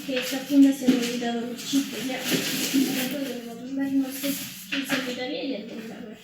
que esa funda se me ha olvidado a los chicos, ya. No puedo nombrar, no sé quién se olvidaría y entonces, a ver.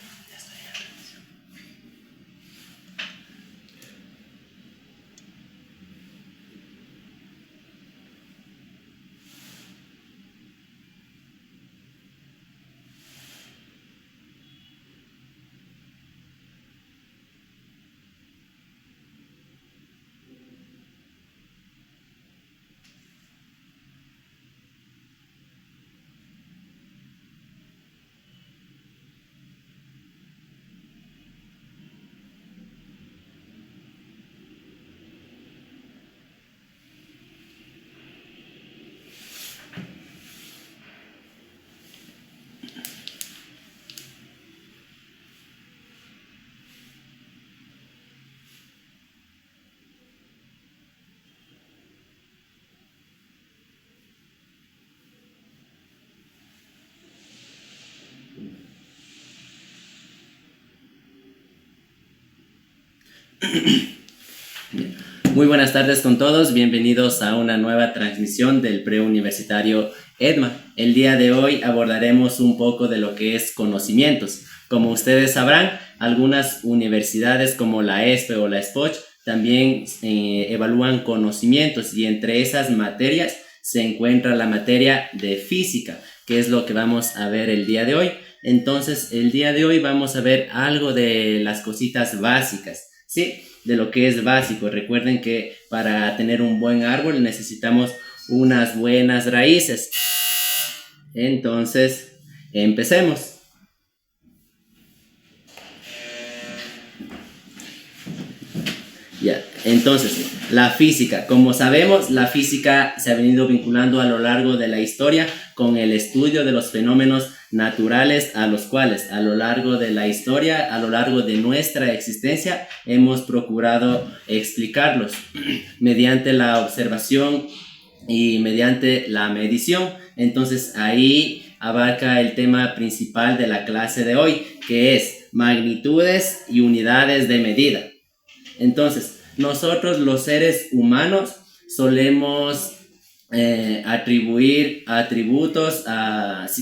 Muy buenas tardes con todos, bienvenidos a una nueva transmisión del preuniversitario EDMA. El día de hoy abordaremos un poco de lo que es conocimientos. Como ustedes sabrán, algunas universidades como la ESPE o la SPOCH también evalúan conocimientos y entre esas materias se encuentra la materia de física, que es lo que vamos a ver el día de hoy. Entonces, el día de hoy vamos a ver algo de las cositas básicas, ¿sí? De lo que es básico. Recuerden que para tener un buen árbol necesitamos unas buenas raíces. Entonces, empecemos. Ya, entonces, la física. Como sabemos, la física se ha venido vinculando a lo largo de la historia con el estudio de los fenómenos naturales a los cuales a lo largo de la historia, a lo largo de nuestra existencia, hemos procurado explicarlos mediante la observación y mediante la medición. Entonces, ahí abarca el tema principal de la clase de hoy, que es magnitudes y unidades de medida. Entonces, nosotros los seres humanos solemos atribuir atributos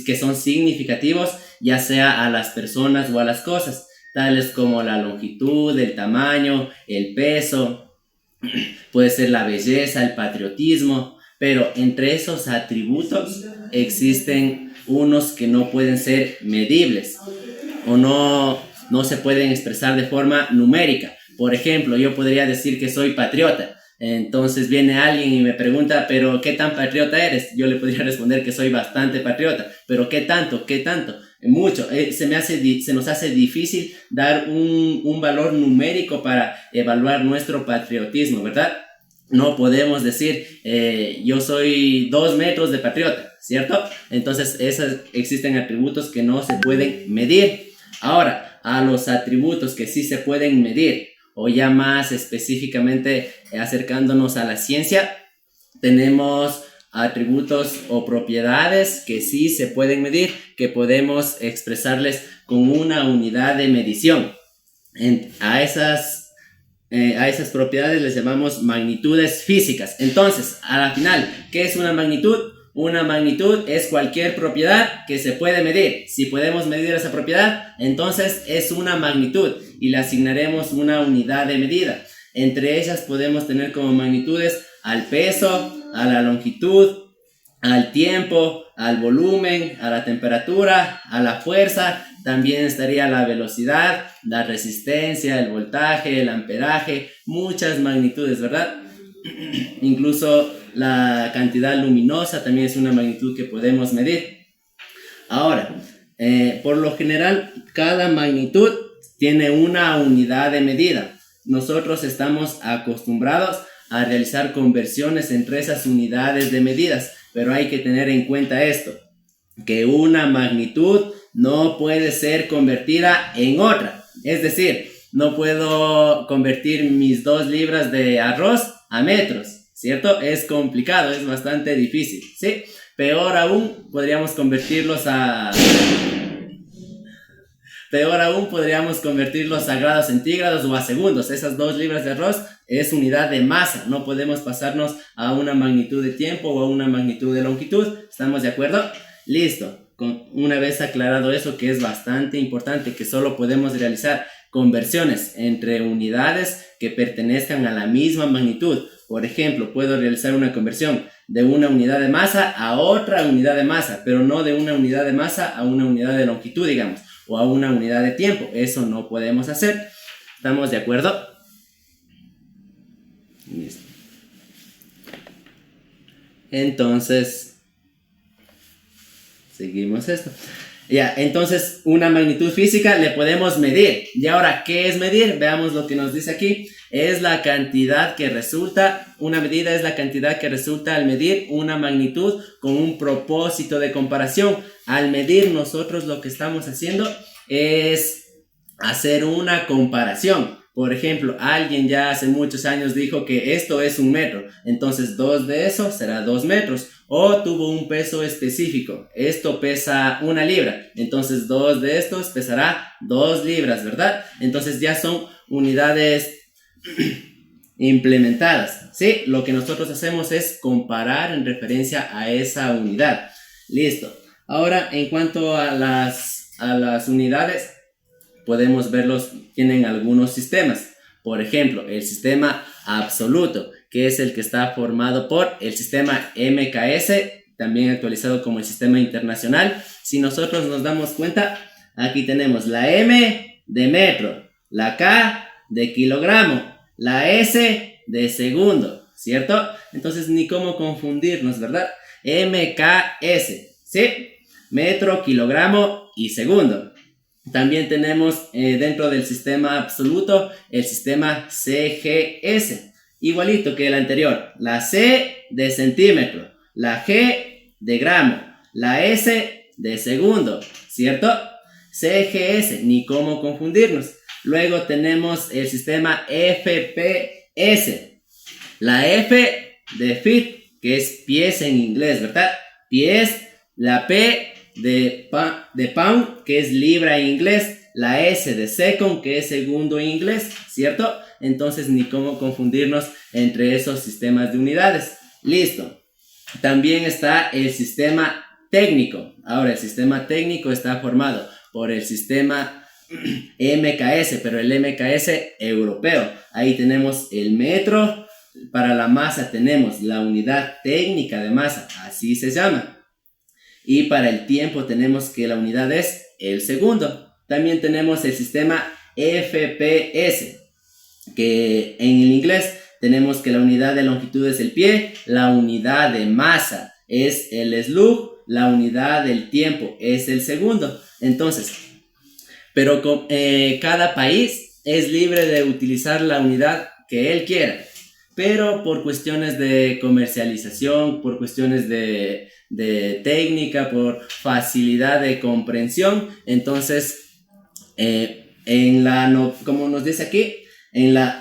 que son significativos, ya sea a las personas o a las cosas, tales como la longitud, el tamaño, el peso, puede ser la belleza, el patriotismo, pero entre esos atributos existen unos que no pueden ser medibles o no se pueden expresar de forma numérica. Por ejemplo, yo podría decir que soy patriota. Entonces viene alguien y me pregunta, ¿pero qué tan patriota eres? Yo le podría responder que soy bastante patriota. ¿Pero qué tanto? ¿Qué tanto? Mucho. Se nos hace difícil dar un valor numérico para evaluar nuestro patriotismo, ¿verdad? No podemos decir, yo soy 2 metros de patriota, ¿cierto? Entonces, existen atributos que no se pueden medir. Ahora, a los atributos que sí se pueden medir, o ya más específicamente acercándonos a la ciencia, tenemos atributos o propiedades que sí se pueden medir, que podemos expresarles con una unidad de medición. A esas propiedades les llamamos magnitudes físicas. Entonces, a la final, ¿qué es una magnitud? Una magnitud es cualquier propiedad que se puede medir. Si podemos medir esa propiedad, entonces es una magnitud y le asignaremos una unidad de medida. Entre ellas podemos tener como magnitudes al peso, a la longitud, al tiempo, al volumen, a la temperatura, a la fuerza. También estaría la velocidad, la resistencia, el voltaje, el amperaje, muchas magnitudes, ¿verdad? Incluso la cantidad luminosa también es una magnitud que podemos medir. Ahora, por lo general, cada magnitud tiene una unidad de medida. Nosotros estamos acostumbrados a realizar conversiones entre esas unidades de medidas, pero hay que tener en cuenta esto, que una magnitud no puede ser convertida en otra. Es decir, no puedo convertir mis 2 libras de arroz a metros, ¿cierto? Es complicado, es bastante difícil, ¿sí? Peor aún, podríamos convertirlos a grados centígrados o a segundos. Esas 2 libras de arroz es unidad de masa. No podemos pasarnos a una magnitud de tiempo o a una magnitud de longitud. ¿Estamos de acuerdo? Listo. Una vez aclarado eso, que es bastante importante, que solo podemos realizar conversiones entre unidades que pertenezcan a la misma magnitud. Por ejemplo, puedo realizar una conversión de una unidad de masa a otra unidad de masa, pero no de una unidad de masa a una unidad de longitud, digamos, o a una unidad de tiempo. Eso no podemos hacer. ¿Estamos de acuerdo? Listo. Entonces, seguimos esto. Ya, entonces una magnitud física le podemos medir. Y ahora, ¿qué es medir? Veamos lo que nos dice aquí. Es la cantidad que resulta, una medida es la cantidad que resulta al medir una magnitud con un propósito de comparación. Al medir, nosotros lo que estamos haciendo es hacer una comparación. Por ejemplo, alguien ya hace muchos años dijo que esto es 1 metro, entonces 2 de eso será 2 metros. O tuvo un peso específico, esto pesa 1 libra, entonces 2 de estos pesará 2 libras, ¿verdad? Entonces ya son unidades implementadas, ¿sí? Lo que nosotros hacemos es comparar en referencia a esa unidad. Listo. Ahora, en cuanto a las unidades, podemos verlos, tienen algunos sistemas. Por ejemplo, el sistema absoluto, que es el que está formado por el sistema MKS, también actualizado como el sistema internacional. Si nosotros nos damos cuenta, aquí tenemos la M de metro, la K de kilogramo, la S de segundo, ¿cierto? Entonces ni cómo confundirnos, ¿verdad? MKS, ¿sí? Metro, kilogramo y segundo. También tenemos dentro del sistema absoluto el sistema CGS, igualito que el anterior. La C de centímetro, la G de gramo, la S de segundo, ¿cierto? CGS, ni cómo confundirnos. Luego tenemos el sistema FPS, la F de feet, que es pies en inglés, ¿verdad? Pies, la P de pound, que es libra en inglés, la S de second, que es segundo en inglés, ¿cierto? Entonces ni cómo confundirnos entre esos sistemas de unidades. Listo. También está el sistema técnico. Ahora, el sistema técnico está formado por el sistema MKS, pero el MKS europeo. Ahí tenemos el metro. Para la masa tenemos la unidad técnica de masa, así se llama. Y para el tiempo tenemos que la unidad es el segundo. También tenemos el sistema FPS, que en el inglés tenemos que la unidad de longitud es el pie, la unidad de masa es el slug, la unidad del tiempo es el segundo. Entonces, pero cada país es libre de utilizar la unidad que él quiera. Pero por cuestiones de comercialización, por cuestiones de técnica, por facilidad de comprensión, entonces, como nos dice aquí, en la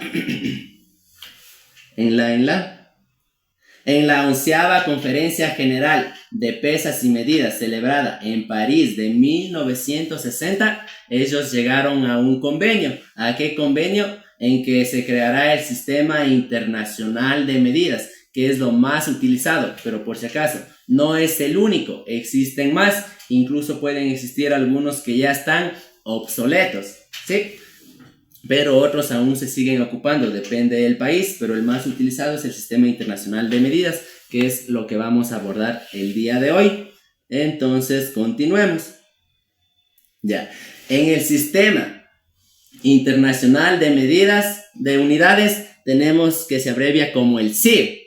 11ª Conferencia General de Pesas y Medidas celebrada en París de 1960, ellos llegaron a un convenio. ¿A qué convenio? En que se creará el Sistema Internacional de Medidas, que es lo más utilizado, pero por si acaso, no es el único, existen más, incluso pueden existir algunos que ya están obsoletos, ¿sí? Pero otros aún se siguen ocupando, depende del país, pero el más utilizado es el Sistema Internacional de Medidas, que es lo que vamos a abordar el día de hoy. Entonces, continuemos. Ya, en el Sistema Internacional de Medidas de Unidades tenemos que se abrevia como el SIB.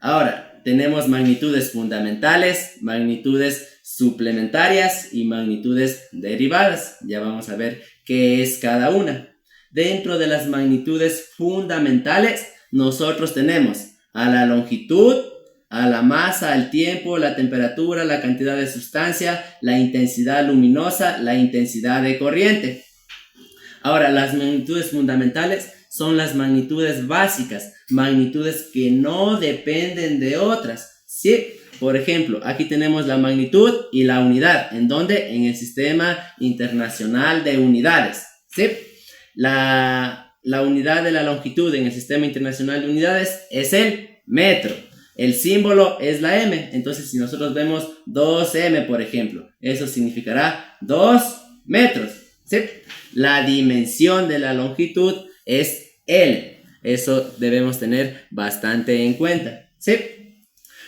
Ahora, tenemos magnitudes fundamentales, magnitudes suplementarias y magnitudes derivadas. Ya vamos a ver qué es cada una. Dentro de las magnitudes fundamentales, nosotros tenemos a la longitud, a la masa, al tiempo, la temperatura, la cantidad de sustancia, la intensidad luminosa, la intensidad de corriente. Ahora, las magnitudes fundamentales son las magnitudes básicas, magnitudes que no dependen de otras, ¿sí? Por ejemplo, aquí tenemos la magnitud y la unidad. ¿En dónde? En el Sistema Internacional de Unidades, ¿sí? La la unidad de la longitud en el Sistema Internacional de Unidades es el metro. El símbolo es la M. Entonces, si nosotros vemos 2M, por ejemplo, eso significará 2 metros. ¿Sí? La dimensión de la longitud es L. Eso debemos tener bastante en cuenta. ¿Sí?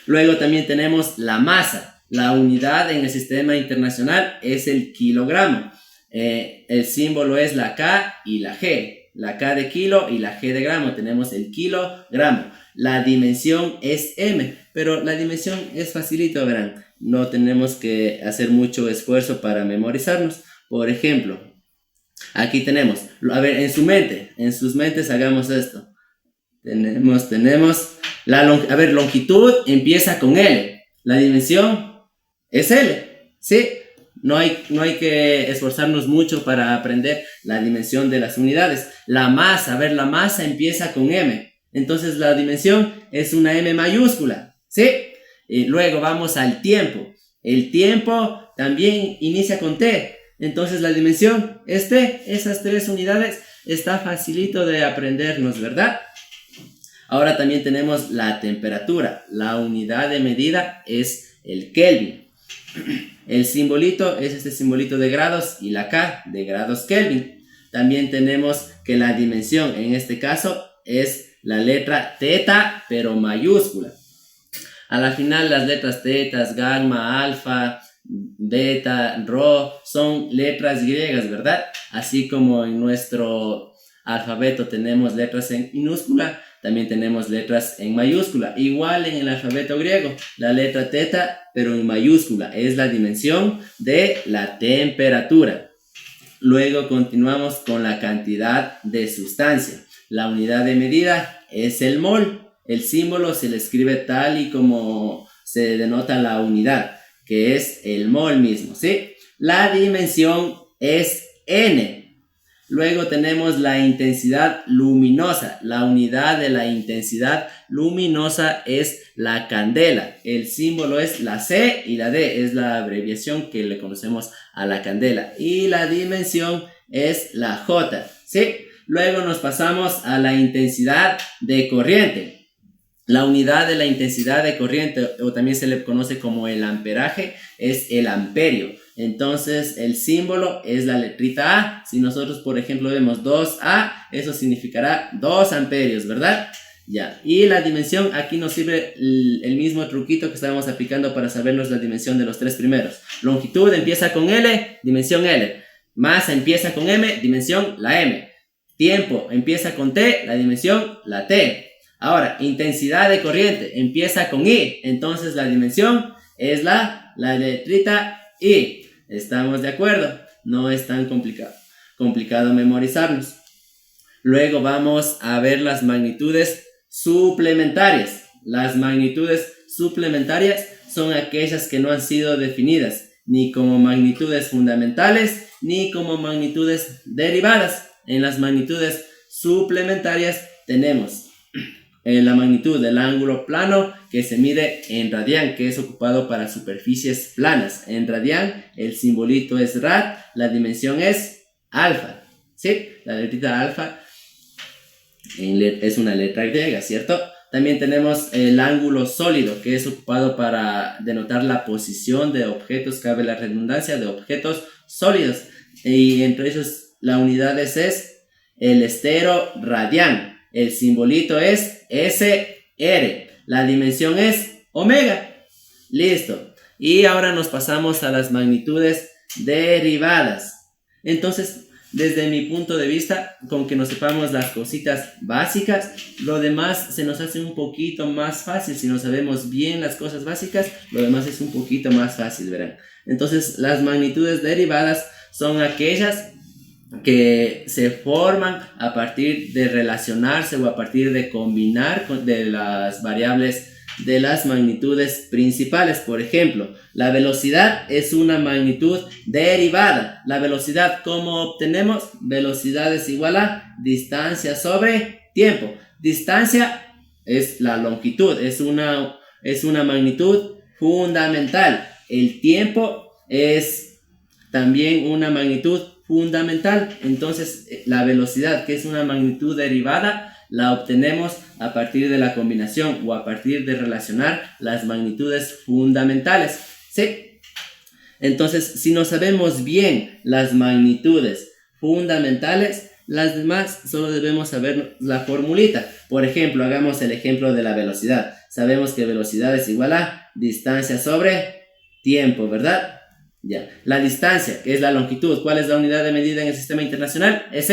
Luego también tenemos la masa. La unidad en el Sistema Internacional es el kilogramo. El símbolo es la K y la G. La K de kilo y la G de gramo. Tenemos el kilogramo. La dimensión es M. Pero la dimensión es facilito, verán. No tenemos que hacer mucho esfuerzo para memorizarnos. Por ejemplo, aquí tenemos. A ver, en sus mentes hagamos esto. Tenemos longitud empieza con L. La dimensión es L. ¿Sí? No hay que esforzarnos mucho para aprender la dimensión de las unidades. La masa, la masa empieza con M. Entonces la dimensión es una M mayúscula. ¿Sí? Y luego vamos al tiempo. El tiempo también inicia con T. Entonces la dimensión es T. Esas 3 unidades está facilito de aprendernos, ¿verdad? Ahora también tenemos la temperatura. La unidad de medida es el Kelvin. El simbolito es este simbolito de grados y la K de grados Kelvin. También tenemos que la dimensión en este caso es la letra teta pero mayúscula. A la final las letras tetas, gamma, alfa, beta, rho son letras griegas, ¿verdad? Así como en nuestro alfabeto tenemos letras en minúscula, también tenemos letras en mayúscula. Igual en el alfabeto griego, la letra teta, pero en mayúscula, es la dimensión de la temperatura. Luego continuamos con la cantidad de sustancia. La unidad de medida es el mol. El símbolo se le escribe tal y como se denota la unidad, que es el mol mismo, ¿sí? La dimensión es N. Luego tenemos la intensidad luminosa. La unidad de la intensidad luminosa es la candela. El símbolo es la C y la D. Es la abreviación que le conocemos a la candela. Y la dimensión es la J, ¿sí? Luego nos pasamos a la intensidad de corriente. La unidad de la intensidad de corriente, o también se le conoce como el amperaje, es el amperio. Entonces el símbolo es la letrita A. Si nosotros por ejemplo vemos 2A, eso significará 2 amperios, ¿verdad? Ya. Y la dimensión, aquí nos sirve el mismo truquito que estábamos aplicando para sabernos la dimensión de los 3 primeros. Longitud empieza con L, dimensión L. Masa empieza con M, dimensión la M. Tiempo empieza con T, la dimensión la T. Ahora, intensidad de corriente empieza con I, entonces la dimensión es la letrita I. ¿Estamos de acuerdo? No es tan complicado memorizarnos. Luego vamos a ver las magnitudes suplementarias. Las magnitudes suplementarias son aquellas que no han sido definidas ni como magnitudes fundamentales ni como magnitudes derivadas. En las magnitudes suplementarias tenemos la magnitud del ángulo plano que se mide en radián, que es ocupado para superficies planas. En radián el simbolito es rad, la dimensión es alfa, ¿sí? La letrita alfa es una letra griega, ¿cierto? También tenemos el ángulo sólido, que es ocupado para denotar la posición de objetos, cabe la redundancia, de objetos sólidos. Y entre ellos la unidad es el estero radián. El simbolito es SR. La dimensión es omega. Listo. Y ahora nos pasamos a las magnitudes derivadas. Entonces, desde mi punto de vista, con que nos sepamos las cositas básicas, lo demás se nos hace un poquito más fácil. Si no sabemos bien las cosas básicas, lo demás es un poquito más fácil, verán. Entonces, las magnitudes derivadas son aquellas que se forman a partir de relacionarse o a partir de combinar de las variables de las magnitudes principales. Por ejemplo, la velocidad es una magnitud derivada. La velocidad, ¿cómo obtenemos? Velocidad es igual a distancia sobre tiempo. Distancia es la longitud, es una magnitud fundamental. El tiempo es también una magnitud fundamental. Entonces, la velocidad, que es una magnitud derivada, la obtenemos a partir de la combinación o a partir de relacionar las magnitudes fundamentales, ¿sí? Entonces, si no sabemos bien las magnitudes fundamentales, las demás solo debemos saber la formulita. Por ejemplo, hagamos el ejemplo de la velocidad. Sabemos que velocidad es igual a distancia sobre tiempo, ¿verdad? Ya. La distancia, que es la longitud. ¿Cuál es la unidad de medida en el sistema internacional? Es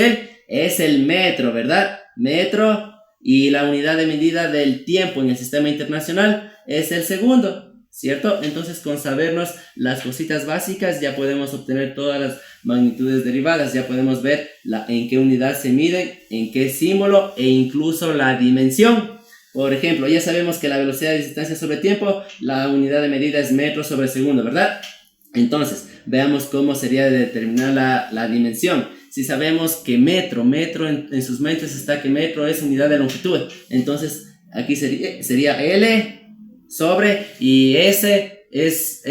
el metro, ¿verdad? Metro. Y la unidad de medida del tiempo en el sistema internacional es el segundo, ¿cierto? Entonces, con sabernos las cositas básicas, ya podemos obtener todas las magnitudes derivadas. Ya podemos ver en qué unidad se miden, en qué símbolo e incluso la dimensión. Por ejemplo, ya sabemos que la velocidad es distancia sobre tiempo, la unidad de medida es metro sobre segundo, ¿verdad? Entonces, veamos cómo sería de determinar la dimensión. Si sabemos que metro en sus mentes está que metro es unidad de longitud, entonces aquí sería L sobre, y S es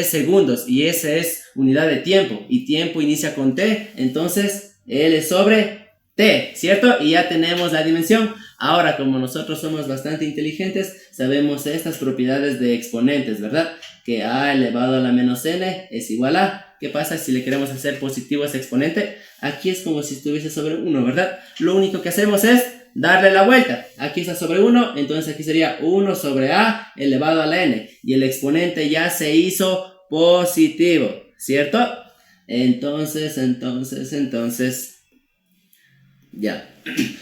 segundos, y S es unidad de tiempo, y tiempo inicia con T, entonces L sobre T, ¿cierto? Y ya tenemos la dimensión. Ahora, como nosotros somos bastante inteligentes, sabemos estas propiedades de exponentes, ¿verdad? Que a elevado a la menos n es igual a... ¿Qué pasa si le queremos hacer positivo a ese exponente? Aquí es como si estuviese sobre 1, ¿verdad? Lo único que hacemos es darle la vuelta. Aquí está sobre 1, entonces aquí sería 1 sobre a elevado a la n. Y el exponente ya se hizo positivo, ¿cierto? Entonces, ya.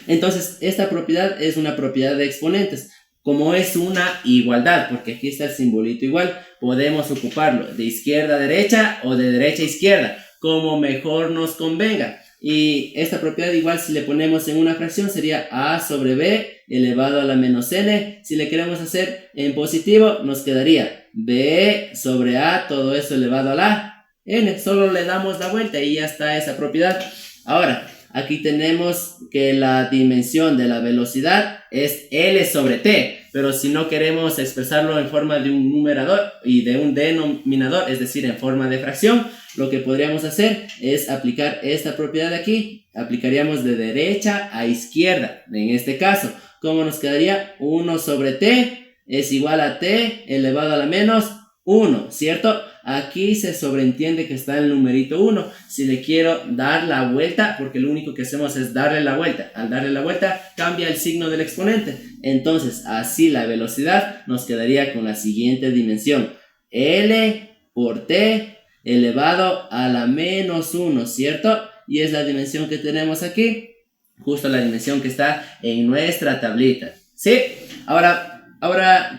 Entonces, esta propiedad es una propiedad de exponentes. Como es una igualdad, porque aquí está el simbolito igual, podemos ocuparlo de izquierda a derecha o de derecha a izquierda, como mejor nos convenga. Y esta propiedad igual, si le ponemos en una fracción, sería a sobre b elevado a la menos n. Si le queremos hacer en positivo, nos quedaría b sobre a, todo eso elevado a la n. Solo le damos la vuelta y ya está esa propiedad. Ahora, aquí tenemos que la dimensión de la velocidad es L sobre T, pero si no queremos expresarlo en forma de un numerador y de un denominador, es decir, en forma de fracción, lo que podríamos hacer es aplicar esta propiedad de aquí. Aplicaríamos de derecha a izquierda. En este caso, ¿cómo nos quedaría? 1 sobre T es igual a T elevado a la menos 1, ¿cierto? Aquí se sobreentiende que está el numerito 1. Si le quiero dar la vuelta, porque lo único que hacemos es darle la vuelta. Al darle la vuelta, cambia el signo del exponente. Entonces, así la velocidad nos quedaría con la siguiente dimensión. L por T elevado a la menos 1, ¿cierto? Y es la dimensión que tenemos aquí. Justo la dimensión que está en nuestra tablita, ¿sí? Ahora,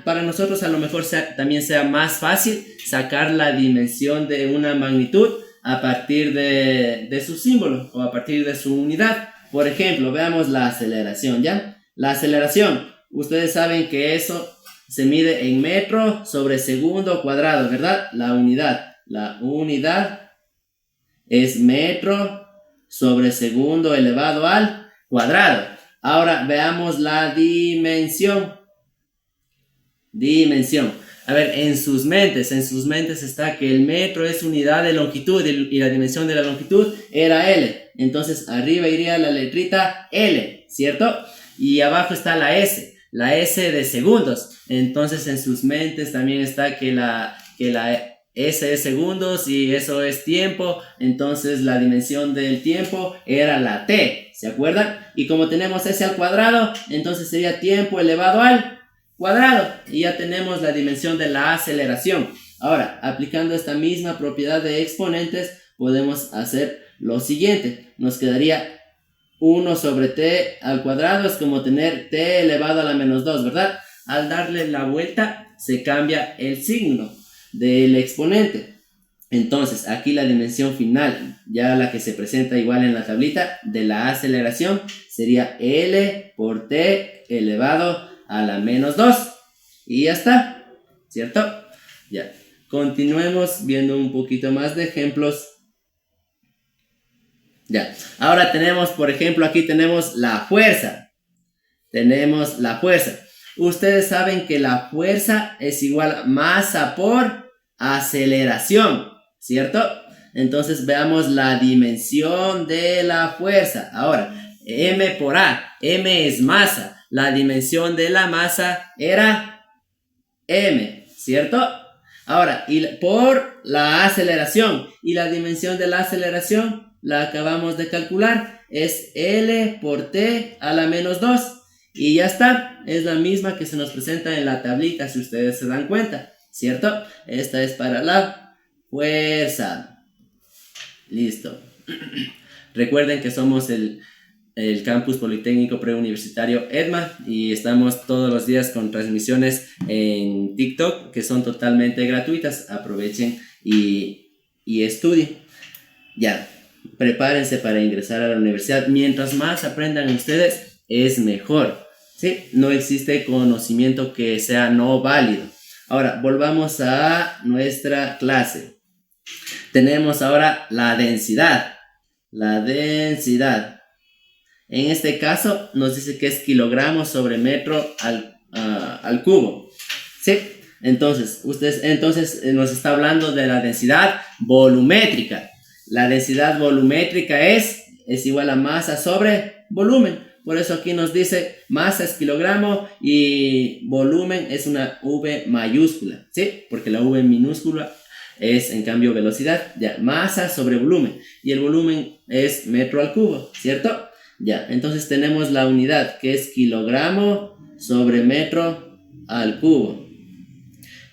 para nosotros a lo mejor también sea más fácil sacar la dimensión de una magnitud a partir de su símbolo o a partir de su unidad. Por ejemplo, veamos la aceleración, ¿ya? La aceleración, ustedes saben que eso se mide en metro sobre segundo cuadrado, ¿verdad? La unidad es metro sobre segundo elevado al cuadrado. Ahora veamos la dimensión. A ver, en sus mentes está que el metro es unidad de longitud y la dimensión de la longitud era L. Entonces arriba iría la letrita L, ¿cierto? Y abajo está la S de segundos. Entonces en sus mentes también está que la S es segundos y eso es tiempo. Entonces la dimensión del tiempo era la T, ¿se acuerdan? Y como tenemos S al cuadrado, entonces sería tiempo elevado al cuadrado, y ya tenemos la dimensión de la aceleración. Ahora, aplicando esta misma propiedad de exponentes, podemos hacer lo siguiente. Nos quedaría 1 sobre t al cuadrado, es como tener t elevado a la menos 2, ¿verdad? Al darle la vuelta, se cambia el signo del exponente. Entonces, aquí la dimensión final, ya la que se presenta igual en la tablita de la aceleración, sería L por t elevado a la menos 2. Y ya está, ¿cierto? Ya. Continuemos viendo un poquito más de ejemplos. Ya. Ahora tenemos, por ejemplo, aquí tenemos la fuerza. Ustedes saben que la fuerza es igual a masa por aceleración, ¿cierto? Entonces veamos la dimensión de la fuerza. Ahora, M por A. M es masa. La dimensión de la masa era M, ¿cierto? Ahora, y por la aceleración. Y la dimensión de la aceleración la acabamos de calcular. Es L por T a la menos 2. Y ya está. Es la misma que se nos presenta en la tablita, si ustedes se dan cuenta, ¿cierto? Esta es para la fuerza. Listo. Recuerden que somos el Campus Politécnico Preuniversitario EDMA y estamos todos los días con transmisiones en TikTok que son totalmente gratuitas. Aprovechen y estudien. Ya, prepárense para ingresar a la universidad. Mientras más aprendan ustedes, es mejor, ¿sí? No existe conocimiento que sea no válido. Ahora, volvamos a nuestra clase. Tenemos ahora la densidad. La densidad. En este caso nos dice que es kilogramos sobre metro al cubo. ¿Sí? Entonces nos está hablando de la densidad volumétrica. La densidad volumétrica es igual a masa sobre volumen. Por eso aquí nos dice masa es kilogramo y volumen es una V mayúscula. ¿Sí? Porque la V minúscula es en cambio velocidad. Ya, masa sobre volumen. Y el volumen es metro al cubo, ¿cierto? Ya, entonces tenemos la unidad que es kilogramo sobre metro al cubo.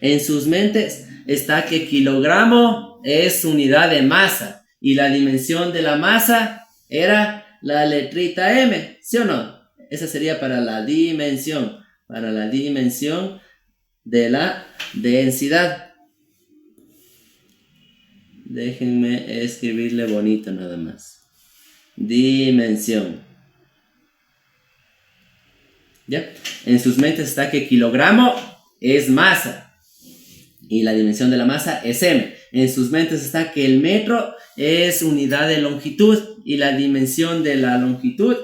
En sus mentes está que kilogramo es unidad de masa y la dimensión de la masa era la letrita M, ¿sí o no? Esa sería para la dimensión de la densidad. Déjenme escribirle bonito nada más. Dimensión. ¿Ya? En sus mentes está que kilogramo es masa y la dimensión de la masa es M. En sus mentes está que el metro es unidad de longitud y la dimensión de la longitud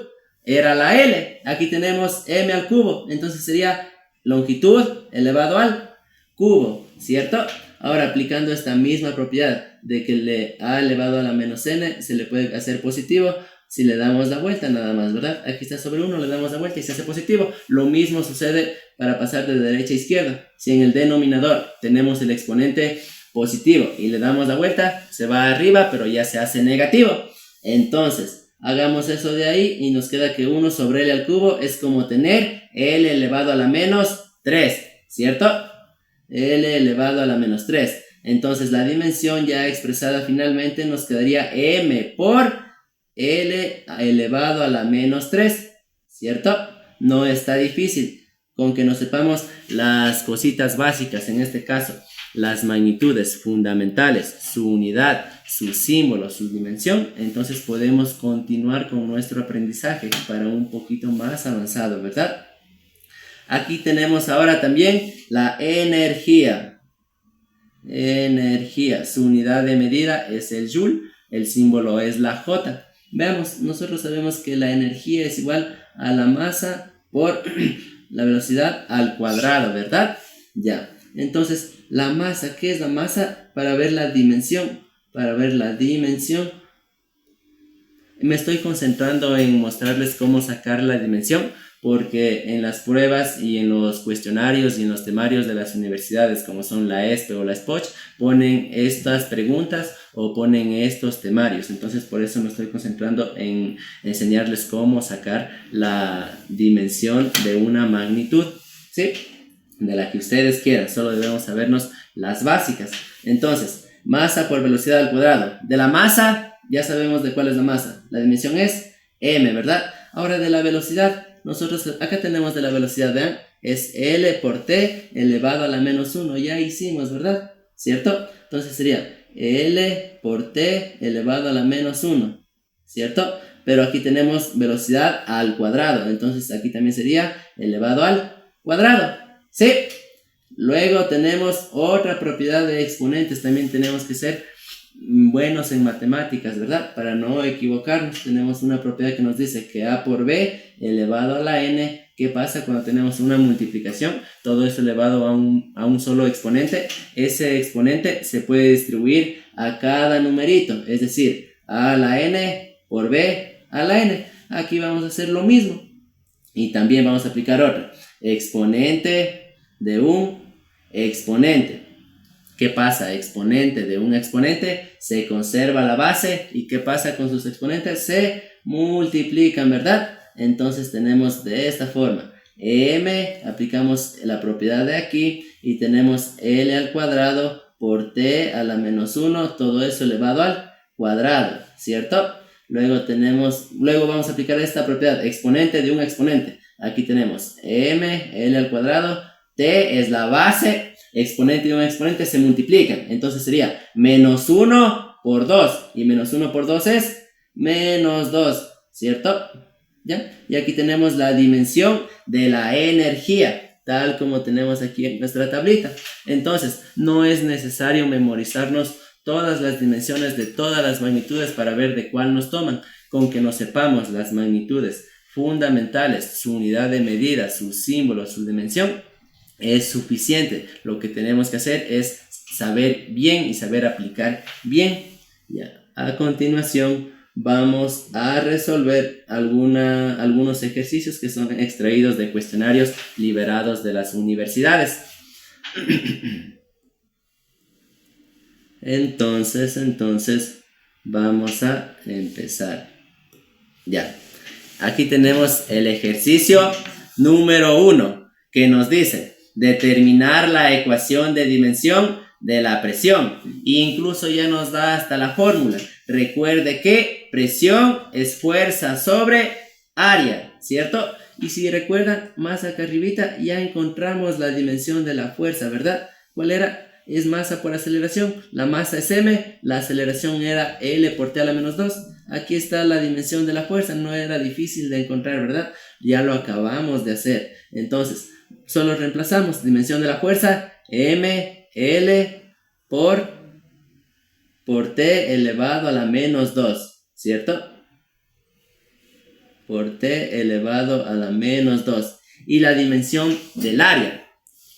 era la L. Aquí tenemos M al cubo, entonces sería longitud elevado al cubo, ¿cierto? Ahora, aplicando esta misma propiedad de que le a elevado a la menos n se le puede hacer positivo si le damos la vuelta nada más, ¿verdad? Aquí está sobre 1, le damos la vuelta y se hace positivo. Lo mismo sucede para pasar de derecha a izquierda. Si en el denominador tenemos el exponente positivo y le damos la vuelta, se va arriba, pero ya se hace negativo. Entonces, hagamos eso de ahí y nos queda que 1 sobre L al cubo es como tener L elevado a la menos 3, ¿cierto? L elevado a la menos 3. Entonces la dimensión ya expresada finalmente nos quedaría M por L elevado a la menos 3, ¿cierto? No está difícil. Con que nos sepamos las cositas básicas, en este caso, las magnitudes fundamentales, su unidad, su símbolo, su dimensión, entonces podemos continuar con nuestro aprendizaje para un poquito más avanzado, ¿verdad? Aquí tenemos ahora también la energía. Energía, su unidad de medida es el joule, el símbolo es la J. Veamos, nosotros sabemos que la energía es igual a la masa por la velocidad al cuadrado, ¿verdad? Ya, entonces la masa, ¿qué es la masa? Para ver la dimensión, me estoy concentrando en mostrarles cómo sacar la dimensión, porque en las pruebas y en los cuestionarios y en los temarios de las universidades, como son la ESPE o la SPOCH, ponen estas preguntas o ponen estos temarios. Entonces, por eso me estoy concentrando en enseñarles cómo sacar la dimensión de una magnitud, ¿sí? De la que ustedes quieran. Solo debemos sabernos las básicas. Entonces, masa por velocidad al cuadrado. De la masa, ya sabemos de cuál es la masa. La dimensión es m, ¿verdad? Ahora de la velocidad, nosotros acá tenemos de la velocidad, vean, es L por T elevado a la menos 1. Ya hicimos, ¿verdad? ¿Cierto? Entonces sería L por T elevado a la menos 1, ¿cierto? Pero aquí tenemos velocidad al cuadrado, entonces aquí también sería elevado al cuadrado, ¿sí? Luego tenemos otra propiedad de exponentes, también tenemos que ser buenos en matemáticas, ¿verdad? Para no equivocarnos, tenemos una propiedad que nos dice que A por B elevado a la N. ¿Qué pasa cuando tenemos una multiplicación? Todo eso elevado a un solo exponente. Ese exponente se puede distribuir a cada numerito, es decir, a a la n por b a la n. Aquí vamos a hacer lo mismo y también vamos a aplicar otra, exponente de un exponente. ¿Qué pasa? Exponente de un exponente, se conserva la base. ¿Y qué pasa con sus exponentes? Se multiplican, ¿verdad? Entonces tenemos de esta forma, m, aplicamos la propiedad de aquí y tenemos l al cuadrado por t a la menos 1, todo eso elevado al cuadrado, ¿cierto? Luego vamos a aplicar esta propiedad, exponente de un exponente. Aquí tenemos m, l al cuadrado, t es la base, exponente de un exponente se multiplican. Entonces sería menos 1 por 2. Y menos 1 por 2 es menos 2, ¿cierto? ¿Ya? Y aquí tenemos la dimensión de la energía, tal como tenemos aquí en nuestra tablita. Entonces, no es necesario memorizarnos todas las dimensiones de todas las magnitudes para ver de cuál nos toman. Con que nos sepamos las magnitudes fundamentales, su unidad de medida, su símbolo, su dimensión, es suficiente. Lo que tenemos que hacer es saber bien y saber aplicar bien. Ya. A continuación vamos a resolver algunos ejercicios que son extraídos de cuestionarios liberados de las universidades. Entonces vamos a empezar. Ya. Aquí tenemos el ejercicio número 1 que nos dice determinar la ecuación de dimensión de la presión. E incluso ya nos da hasta la fórmula. Recuerde que presión es fuerza sobre área, ¿cierto? Y si recuerdan, más acá arribita ya encontramos la dimensión de la fuerza, ¿verdad? ¿Cuál era? Es masa por aceleración. La masa es m, la aceleración era l por t a la menos 2. Aquí está la dimensión de la fuerza. No era difícil de encontrar, ¿verdad? Ya lo acabamos de hacer. Entonces, solo reemplazamos dimensión de la fuerza, m, l por t elevado a la menos 2, ¿cierto? Por t elevado a la menos 2. Y la dimensión del área.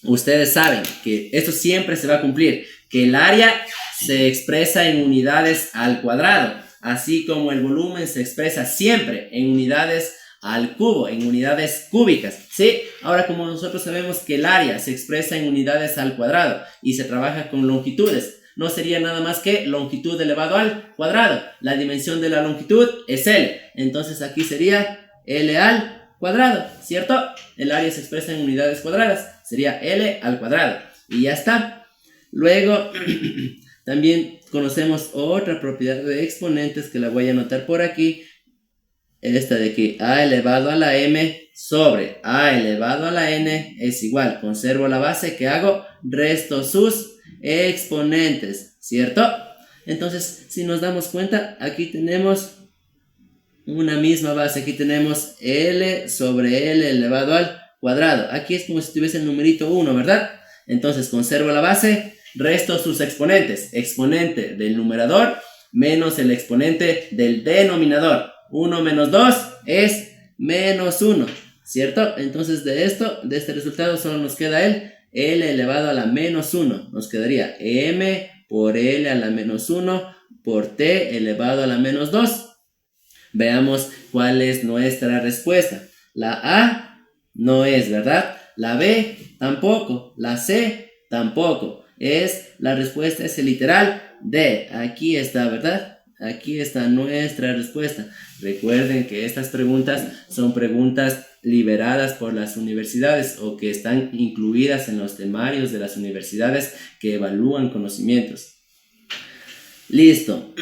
Ustedes saben que esto siempre se va a cumplir, que el área se expresa en unidades al cuadrado, así como el volumen se expresa siempre en unidades al cubo, en unidades cúbicas, ¿sí? Ahora, como nosotros sabemos que el área se expresa en unidades al cuadrado y se trabaja con longitudes, no sería nada más que longitud elevado al cuadrado. La dimensión de la longitud es L, entonces aquí sería L al cuadrado, ¿cierto? El área se expresa en unidades cuadradas, sería L al cuadrado, y ya está. Luego, también conocemos otra propiedad de exponentes que la voy a anotar por aquí, esta de que a elevado a la m sobre a elevado a la n es igual, conservo la base, ¿qué hago? Resto sus exponentes, ¿cierto? Entonces, si nos damos cuenta, aquí tenemos una misma base, aquí tenemos L sobre L elevado al cuadrado. Aquí es como si tuviese el numerito 1, ¿verdad? Entonces conservo la base, resto sus exponentes. Exponente del numerador menos el exponente del denominador. 1 menos 2 es menos 1, ¿cierto? Entonces de este resultado solo nos queda el L elevado a la menos 1. Nos quedaría M por L a la menos 1 por T elevado a la menos 2. Veamos cuál es nuestra respuesta. La A no es, ¿verdad? La B tampoco. La C tampoco. La respuesta es el literal D. Aquí está, ¿verdad? Aquí está nuestra respuesta. Recuerden que estas preguntas son preguntas liberadas por las universidades o que están incluidas en los temarios de las universidades que evalúan conocimientos. Listo.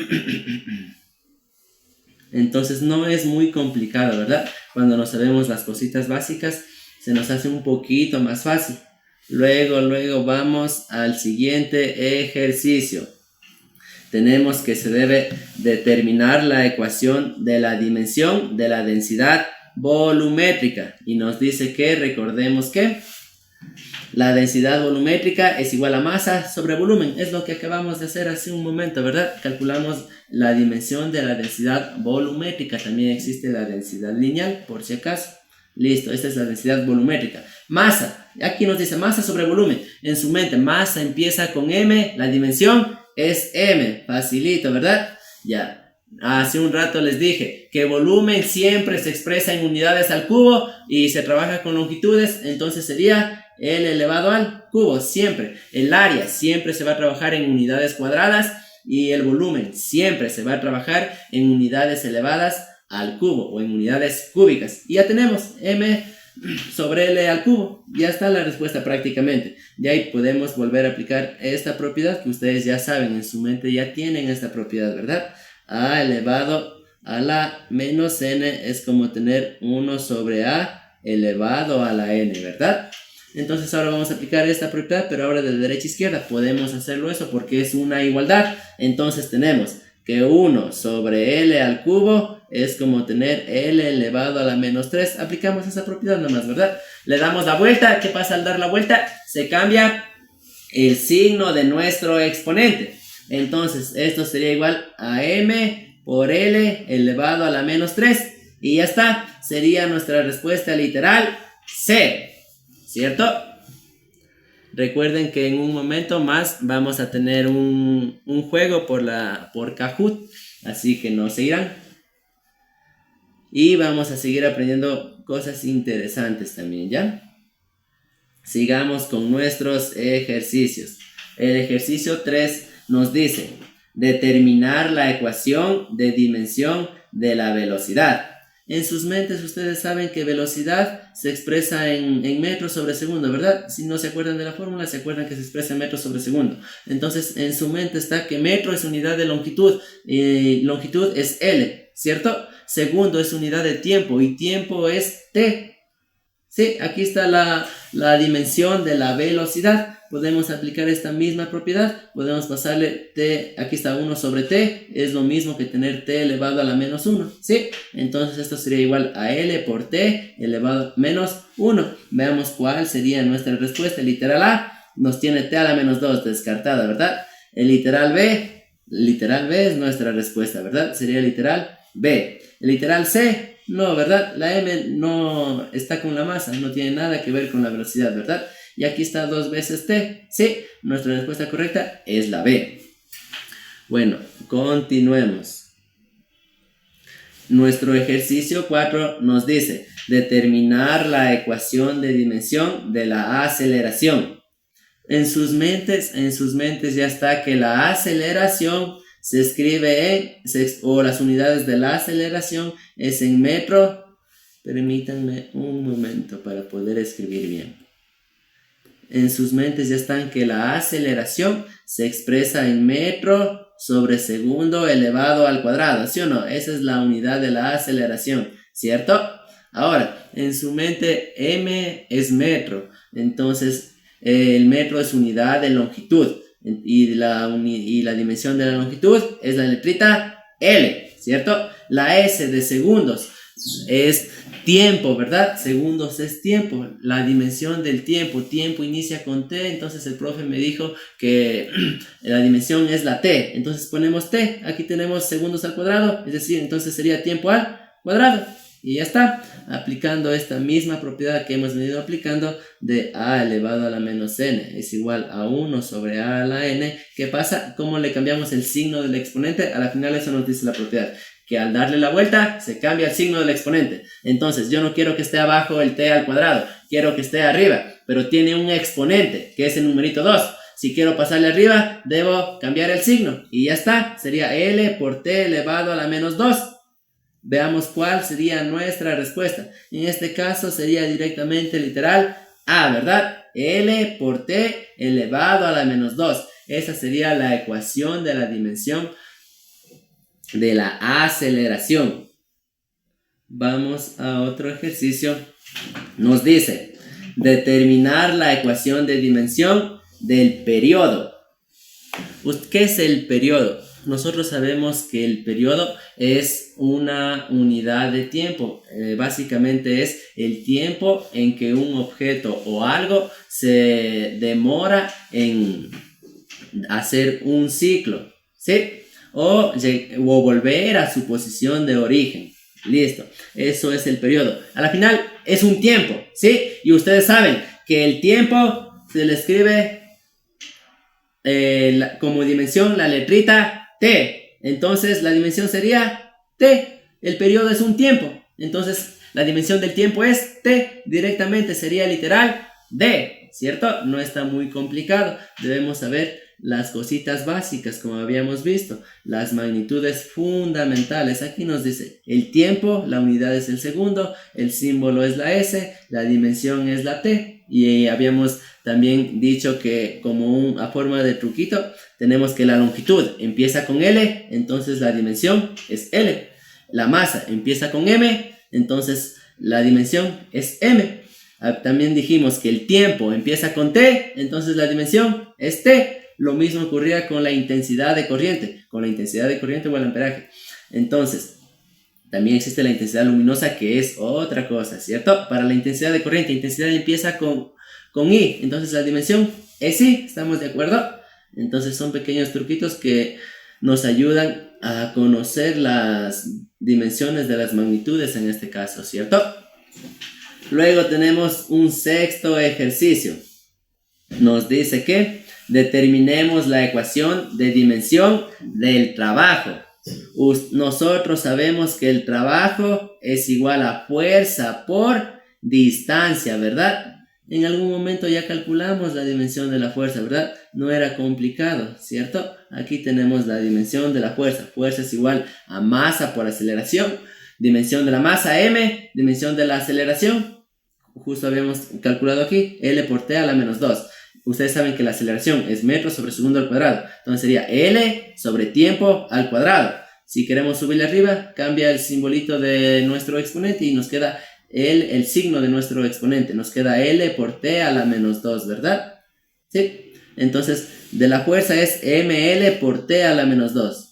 Entonces no es muy complicado, ¿verdad? Cuando no sabemos las cositas básicas, se nos hace un poquito más fácil. Luego vamos al siguiente ejercicio. Tenemos que se debe determinar la ecuación de la dimensión de la densidad volumétrica. Y nos dice que, recordemos que la densidad volumétrica es igual a masa sobre volumen. Es lo que acabamos de hacer hace un momento, ¿verdad? Calculamos la dimensión de la densidad volumétrica. También existe la densidad lineal, por si acaso. Listo, esta es la densidad volumétrica. Masa, aquí nos dice masa sobre volumen. En su mente, masa empieza con M, la dimensión es m, facilito, ¿verdad? Ya, hace un rato les dije que volumen siempre se expresa en unidades al cubo y se trabaja con longitudes, entonces sería L elevado al cubo, siempre. El área siempre se va a trabajar en unidades cuadradas y el volumen siempre se va a trabajar en unidades elevadas al cubo o en unidades cúbicas. Y ya tenemos m sobre L al cubo. Ya está la respuesta prácticamente. Y ahí podemos volver a aplicar esta propiedad que ustedes ya saben, en su mente ya tienen esta propiedad, ¿verdad? A elevado a la menos n es como tener 1 sobre a elevado a la n, ¿verdad? Entonces ahora vamos a aplicar esta propiedad, pero ahora de derecha a izquierda. Podemos hacerlo eso porque es una igualdad. Entonces tenemos que 1 sobre L al cubo es como tener L elevado a la menos 3. Aplicamos esa propiedad nomás, ¿verdad? Le damos la vuelta. ¿Qué pasa al dar la vuelta? Se cambia el signo de nuestro exponente. Entonces esto sería igual a m por L elevado a la menos 3. Y ya está. Sería nuestra respuesta literal C. ¿Cierto? Recuerden que en un momento más vamos a tener un juego por Kahoot, así que no se irán. Y vamos a seguir aprendiendo cosas interesantes también, ¿ya? Sigamos con nuestros ejercicios. El ejercicio 3 nos dice determinar la ecuación de dimensión de la velocidad. En sus mentes ustedes saben que velocidad se expresa en metros sobre segundo, ¿verdad? Si no se acuerdan de la fórmula, se acuerdan que se expresa en metros sobre segundo. Entonces, en su mente está que metro es unidad de longitud, longitud es L, ¿cierto? Segundo es unidad de tiempo y tiempo es T. Sí, aquí está la dimensión de la velocidad. Podemos aplicar esta misma propiedad. Podemos pasarle T, aquí está 1 sobre T. Es lo mismo que tener T elevado a la menos 1. ¿Sí? Entonces esto sería igual a L por T elevado a menos 1. Veamos cuál sería nuestra respuesta. El literal A nos tiene T a la menos 2 descartada, ¿verdad? El literal B es nuestra respuesta, ¿verdad? Sería literal B. El literal C, no, ¿verdad? La M no está con la masa, no tiene nada que ver con la velocidad, ¿verdad? Y aquí está 2 veces T. Sí, nuestra respuesta correcta es la B. Bueno, continuemos. Nuestro ejercicio 4 nos dice determinar la ecuación de dimensión de la aceleración. En sus mentes ya está que la aceleración se escribe o las unidades de la aceleración es en metro. Permítanme un momento para poder escribir bien. En sus mentes ya están que la aceleración se expresa en metro sobre segundo elevado al cuadrado, ¿sí o no? Esa es la unidad de la aceleración, ¿cierto? Ahora, en su mente m es metro, entonces el metro es unidad de longitud y la dimensión de la longitud es la letrita L, ¿cierto? La S de segundos es tiempo, ¿verdad? Segundos es tiempo. La dimensión del tiempo inicia con T, entonces el profe me dijo que la dimensión es la T, entonces ponemos T, aquí tenemos segundos al cuadrado, es decir, entonces sería tiempo al cuadrado. Y ya está, aplicando esta misma propiedad que hemos venido aplicando de a elevado a la menos n es igual a 1 sobre a la n. ¿Qué pasa? ¿Cómo le cambiamos el signo del exponente? A la final eso nos dice la propiedad, que al darle la vuelta se cambia el signo del exponente. Entonces yo no quiero que esté abajo el t al cuadrado, quiero que esté arriba, pero tiene un exponente que es el numerito 2. Si quiero pasarle arriba, debo cambiar el signo y ya está, sería L por t elevado a la menos 2. Veamos cuál sería nuestra respuesta. En este caso sería directamente literal A, ¿verdad? L por t elevado a la menos 2. Esa sería la ecuación de la dimensión de la aceleración. Vamos a otro ejercicio. Nos dice determinar la ecuación de dimensión del periodo. ¿Qué es el periodo? Nosotros sabemos que el periodo es una unidad de tiempo. Básicamente es el tiempo en que un objeto o algo se demora en hacer un ciclo, ¿sí? O volver a su posición de origen. Listo, eso es el periodo. A la final es un tiempo, ¿sí? Y ustedes saben que el tiempo se le escribe como dimensión la letrita T. Entonces la dimensión sería T. El periodo es un tiempo. Entonces la dimensión del tiempo es T. Directamente sería literal D. ¿Cierto? No está muy complicado. Debemos saber las cositas básicas como habíamos visto. Las magnitudes fundamentales. Aquí nos dice el tiempo, la unidad es el segundo, el símbolo es la S, la dimensión es la T. Y habíamos también dicho que como a forma de truquito tenemos que la longitud empieza con L, entonces la dimensión es L. La masa empieza con M, entonces la dimensión es M. También dijimos que el tiempo empieza con T, entonces la dimensión es T. Lo mismo ocurría con la intensidad de corriente, o el amperaje. Entonces, también existe la intensidad luminosa, que es otra cosa, ¿cierto? Para la intensidad de corriente, intensidad empieza con I, entonces la dimensión es I, ¿estamos de acuerdo? Entonces son pequeños truquitos que nos ayudan a conocer las dimensiones de las magnitudes en este caso, ¿cierto? Luego tenemos un sexto ejercicio. Nos dice que determinemos la ecuación de dimensión del trabajo. Nosotros sabemos que el trabajo es igual a fuerza por distancia, ¿verdad? En algún momento ya calculamos la dimensión de la fuerza, ¿verdad? No era complicado, ¿cierto? Aquí tenemos la dimensión de la fuerza. Fuerza es igual a masa por aceleración. Dimensión de la masa M, dimensión de la aceleración. Justo habíamos calculado aquí, L por T a la menos 2. Ustedes saben que la aceleración es metros sobre segundo al cuadrado. Entonces sería L sobre tiempo al cuadrado. Si queremos subirle arriba, cambia el simbolito de nuestro exponente y nos queda el signo de nuestro exponente. Nos queda L por T a la menos 2, ¿verdad? ¿Sí? Entonces, de la fuerza es ML por T a la menos 2.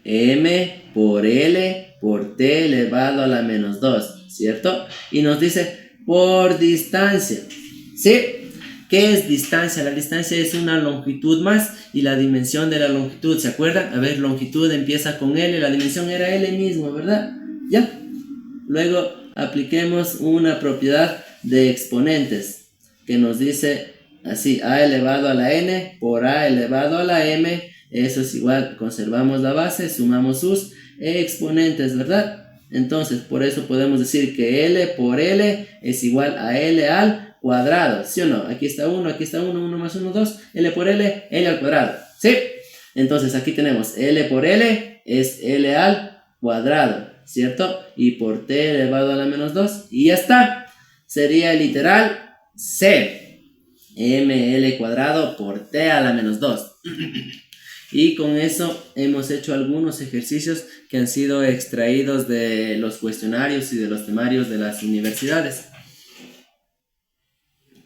M por L por T elevado a la menos 2, ¿cierto? Y nos dice por distancia, ¿sí? ¿Qué es distancia? La distancia es una longitud más y la dimensión de la longitud, ¿se acuerdan? A ver, longitud empieza con L, la dimensión era L mismo, ¿verdad? ¿Ya? Luego apliquemos una propiedad de exponentes que nos dice así, A elevado a la N por A elevado a la M. Eso es igual, conservamos la base, sumamos sus exponentes, ¿verdad? Entonces, por eso podemos decir que L por L es igual a L al cuadrado, ¿sí o no? Aquí está 1 más 1, 2, L por L, L al cuadrado, ¿sí? Entonces, aquí tenemos L por L es L al cuadrado, ¿cierto? Y por T elevado a la menos 2, y ya está. Sería literal C, ML cuadrado por T a la menos 2. Y con eso hemos hecho algunos ejercicios que han sido extraídos de los cuestionarios y de los temarios de las universidades,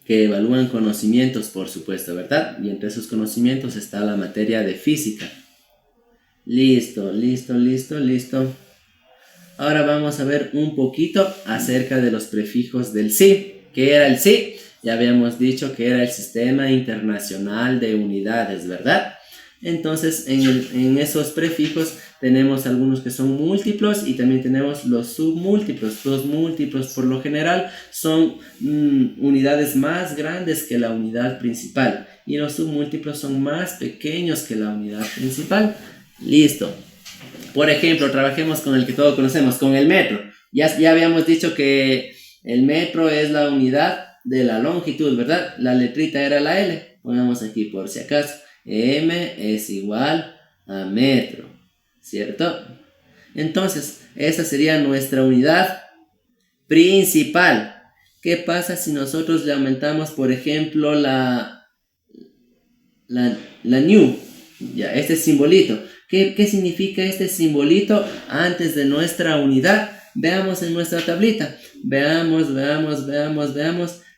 que evalúan conocimientos, por supuesto, ¿verdad? Y entre esos conocimientos está la materia de física. Listo. Ahora vamos a ver un poquito acerca de los prefijos del SI. ¿Qué era el SI? Ya habíamos dicho que era el Sistema Internacional de Unidades, ¿verdad? Entonces, en esos prefijos tenemos algunos que son múltiplos y también tenemos los submúltiplos. Los múltiplos, por lo general, son unidades más grandes que la unidad principal y los submúltiplos son más pequeños que la unidad principal. Listo. Por ejemplo, trabajemos con el que todos conocemos, con el metro. Ya habíamos dicho que el metro es la unidad de la longitud, ¿verdad? La letrita era la L. Pongamos aquí por si acaso. M es igual a metro, ¿cierto? Entonces, esa sería nuestra unidad principal. ¿Qué pasa si nosotros le aumentamos, por ejemplo, la new? Ya, este simbolito. ¿Qué significa este simbolito antes de nuestra unidad? Veamos en nuestra tablita. Veamos.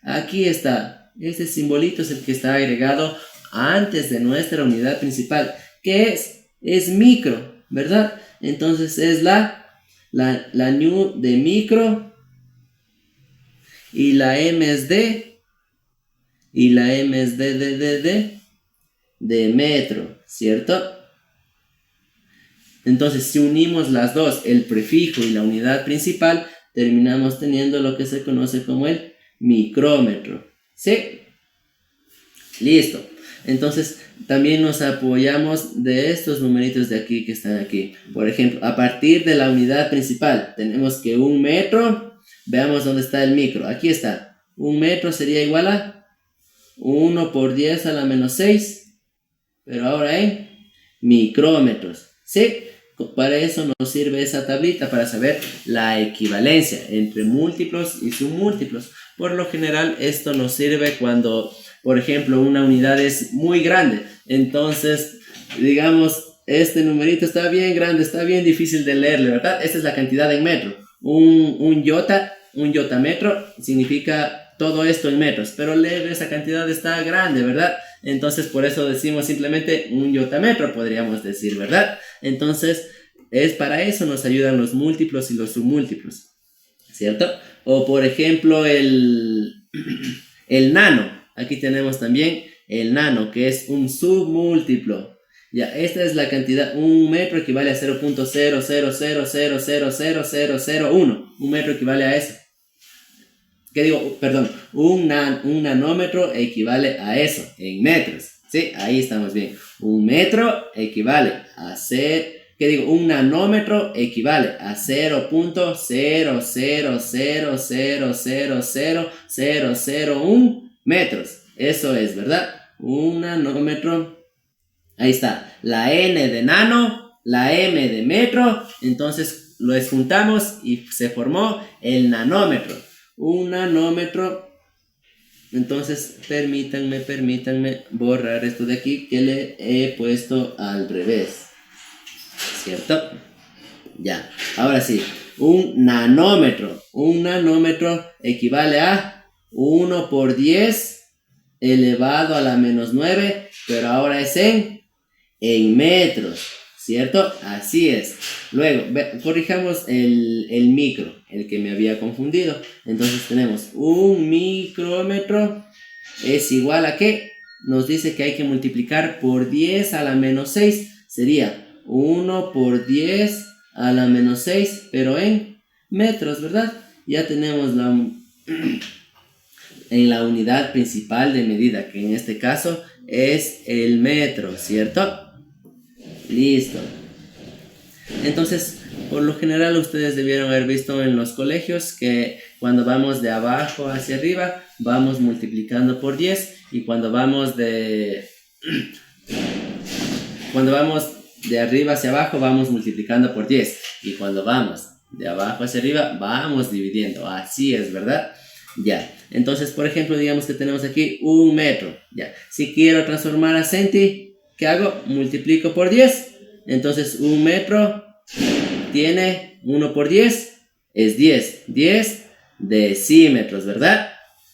Aquí está. Este simbolito es el que está agregado antes de nuestra unidad principal. ¿Qué es? Es micro, ¿verdad? Entonces es la new de micro. Y la M es de. Y la M es de metro, ¿cierto? Entonces, si unimos las dos, el prefijo y la unidad principal, terminamos teniendo lo que se conoce como el micrómetro, ¿sí? Listo. Entonces, también nos apoyamos de estos numeritos de aquí que están aquí. Por ejemplo, a partir de la unidad principal, tenemos que 1 metro, veamos dónde está el micro. Aquí está. 1 metro sería igual a 1 por 10 a la menos 6, pero ahora en micrómetros. ¿Sí? Para eso nos sirve esa tablita, para saber la equivalencia entre múltiplos y submúltiplos. Por lo general, esto nos sirve cuando, por ejemplo, una unidad es muy grande. Entonces, digamos, este numerito está bien grande, está bien difícil de leerle, ¿verdad? Esta es la cantidad en metro. Un yotametro significa todo esto en metros, pero leer esa cantidad está grande, ¿verdad? Entonces, por eso decimos simplemente un yotametro, podríamos decir, ¿verdad? Entonces, para eso nos ayudan los múltiplos y los submúltiplos, ¿cierto? O, por ejemplo, el nano. Aquí tenemos también el nano, que es un submúltiplo. Ya, esta es la cantidad. 1 metro equivale a 0.000000001. 1 metro equivale a eso. ¿Qué digo? Perdón, un nanómetro equivale a eso, en metros. Sí, ahí estamos bien. 1 metro equivale a ¿qué digo? Un nanómetro equivale a 0.000000001 metros. Eso es, ¿verdad? Un nanómetro. Ahí está. La N de nano, la M de metro. Entonces lo juntamos y se formó el nanómetro. Un nanómetro. Entonces permítanme borrar esto de aquí que le he puesto al revés, ¿cierto? Ya, ahora sí, un nanómetro equivale a 1 por 10 elevado a la menos 9, pero ahora es en metros, ¿cierto? Así es. Luego, corrijamos el micro, el que me había confundido. Entonces tenemos un micrómetro es igual a ¿qué? Nos dice que hay que multiplicar por 10 a la menos 6. Sería 1 por 10 a la menos 6, pero en metros, ¿verdad? Ya tenemos en la unidad principal de medida, que en este caso es el metro, ¿cierto? Listo. Entonces, por lo general ustedes debieron haber visto en los colegios que cuando vamos de abajo hacia arriba vamos multiplicando por 10, y cuando vamos de arriba hacia abajo vamos multiplicando por 10, y cuando vamos de abajo hacia arriba vamos dividiendo. Así es, ¿verdad? Ya. Entonces, por ejemplo, digamos que tenemos aquí 1 metro. Ya. Si quiero transformar a centi, ¿qué hago? Multiplico por 10. Entonces 1 metro tiene 1 por 10 es 10 decímetros, ¿verdad?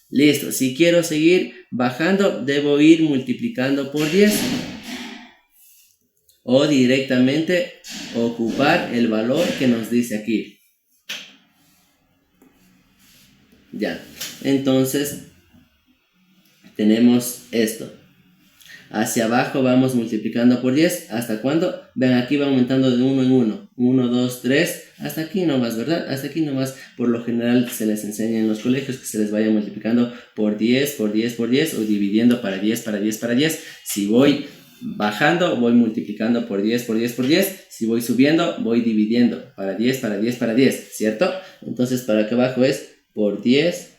Listo. Si quiero seguir bajando, debo ir multiplicando por 10 o directamente ocupar el valor que nos dice aquí. Ya. Entonces tenemos esto. Hacia abajo vamos multiplicando por 10. ¿Hasta cuándo? Ven, aquí va aumentando de 1 en 1. 1, 2, 3. Hasta aquí nomás, ¿verdad? Hasta aquí nomás. Por lo general se les enseña en los colegios que se les vaya multiplicando por 10, por 10, por 10. O dividiendo para 10, para 10, para 10. Si voy bajando, voy multiplicando por 10, por 10, por 10. Si voy subiendo, voy dividiendo para 10, para 10, para 10. ¿Cierto? Entonces, para acá abajo es por 10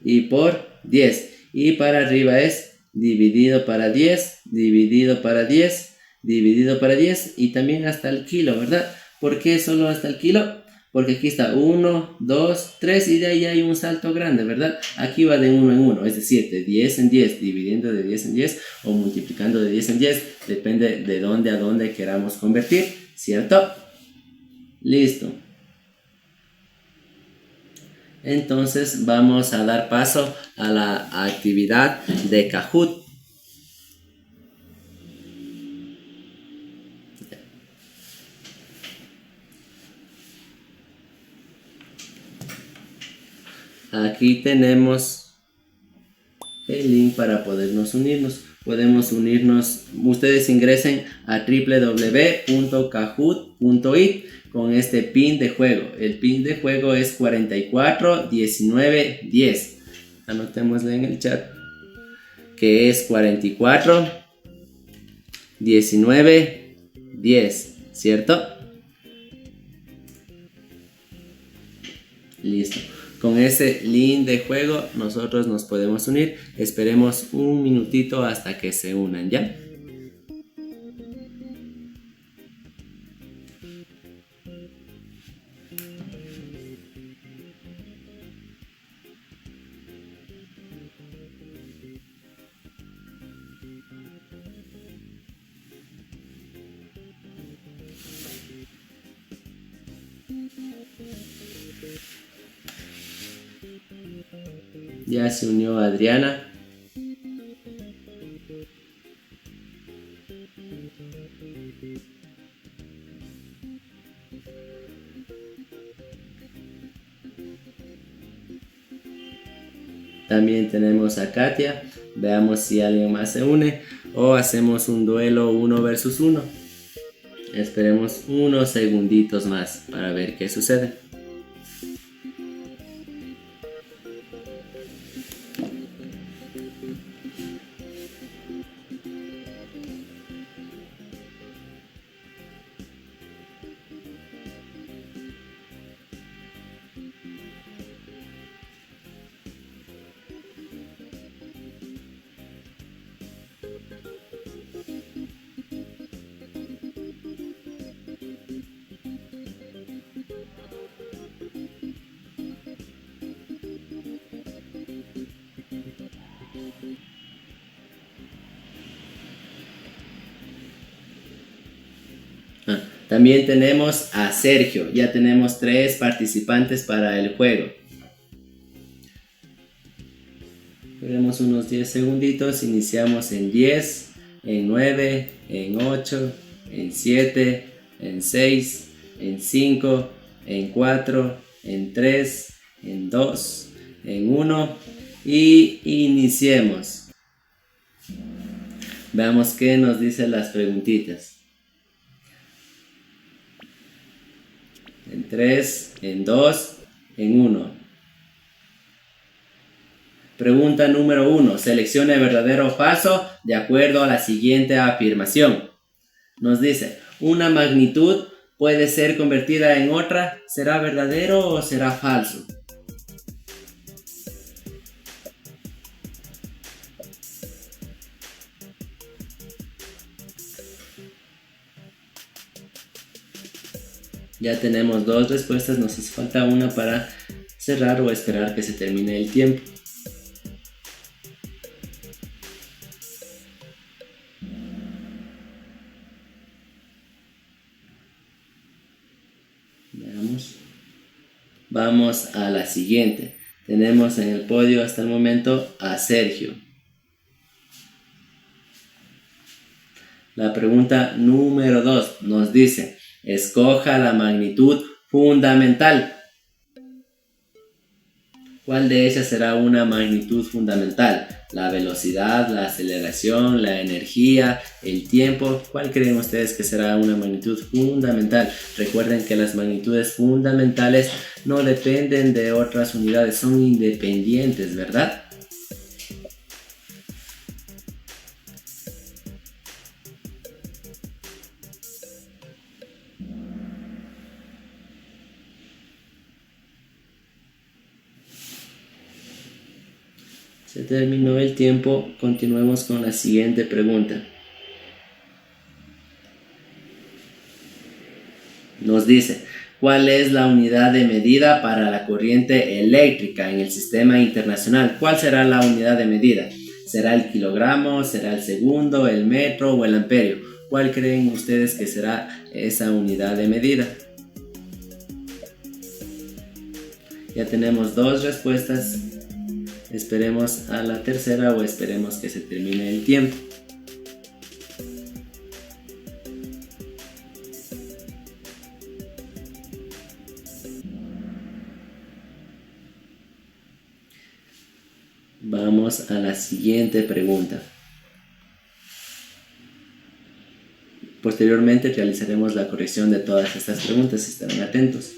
y por 10. Y para arriba es dividido para 10, dividido para 10, dividido para 10, y también hasta el kilo, ¿verdad? ¿Por qué solo hasta el kilo? Porque aquí está 1, 2, 3 y de ahí hay un salto grande, ¿verdad? Aquí va de 1 en 1, es decir, de 10 en 10, dividiendo de 10 en 10 o multiplicando de 10 en 10, depende de dónde a dónde queramos convertir, ¿cierto? Listo. Entonces vamos a dar paso a la actividad de Kahoot. Aquí tenemos el link para podernos unirnos. Podemos unirnos, ustedes ingresen a www.kahoot.it con este pin de juego. El pin de juego es 441910. Anotémosle en el chat. Ok, que es 44, 19, 10, ¿cierto? Listo. Con ese link de juego nosotros nos podemos unir. Esperemos un minutito hasta que se unan, ¿ya? Ya se unió Adriana. También tenemos a Katia. Veamos si alguien más se une o hacemos un duelo 1 versus 1. Esperemos unos segunditos más para ver qué sucede. También tenemos a Sergio. Ya tenemos 3 participantes para el juego. Esperemos unos 10 segunditos. Iniciamos en 10, en 9, en 8, en 7, en 6, en 5, en 4, en 3, en 2, en 1 y iniciemos. Veamos qué nos dicen las preguntitas. En 3, en 2, en 1. Pregunta número 1. Seleccione verdadero o falso de acuerdo a la siguiente afirmación. Nos dice, una magnitud puede ser convertida en otra. ¿Será verdadero o será falso? Ya tenemos 2 respuestas, nos hace falta una para cerrar o esperar que se termine el tiempo. Veamos. Vamos a la siguiente. Tenemos en el podio hasta el momento a Sergio. La pregunta número 2 nos dice, escoja la magnitud fundamental. ¿Cuál de ellas será una magnitud fundamental? ¿La velocidad, la aceleración, la energía, el tiempo? ¿Cuál creen ustedes que será una magnitud fundamental? Recuerden que las magnitudes fundamentales no dependen de otras unidades, son independientes, ¿verdad? Se terminó el tiempo, continuemos con la siguiente pregunta. Nos dice, ¿cuál es la unidad de medida para la corriente eléctrica en el sistema internacional? ¿Cuál será la unidad de medida? ¿Será el kilogramo, será el segundo, el metro o el amperio? ¿Cuál creen ustedes que será esa unidad de medida? Ya tenemos 2 respuestas. Esperemos a la tercera o esperemos que se termine el tiempo. Vamos a la siguiente pregunta. Posteriormente realizaremos la corrección de todas estas preguntas, estarán atentos.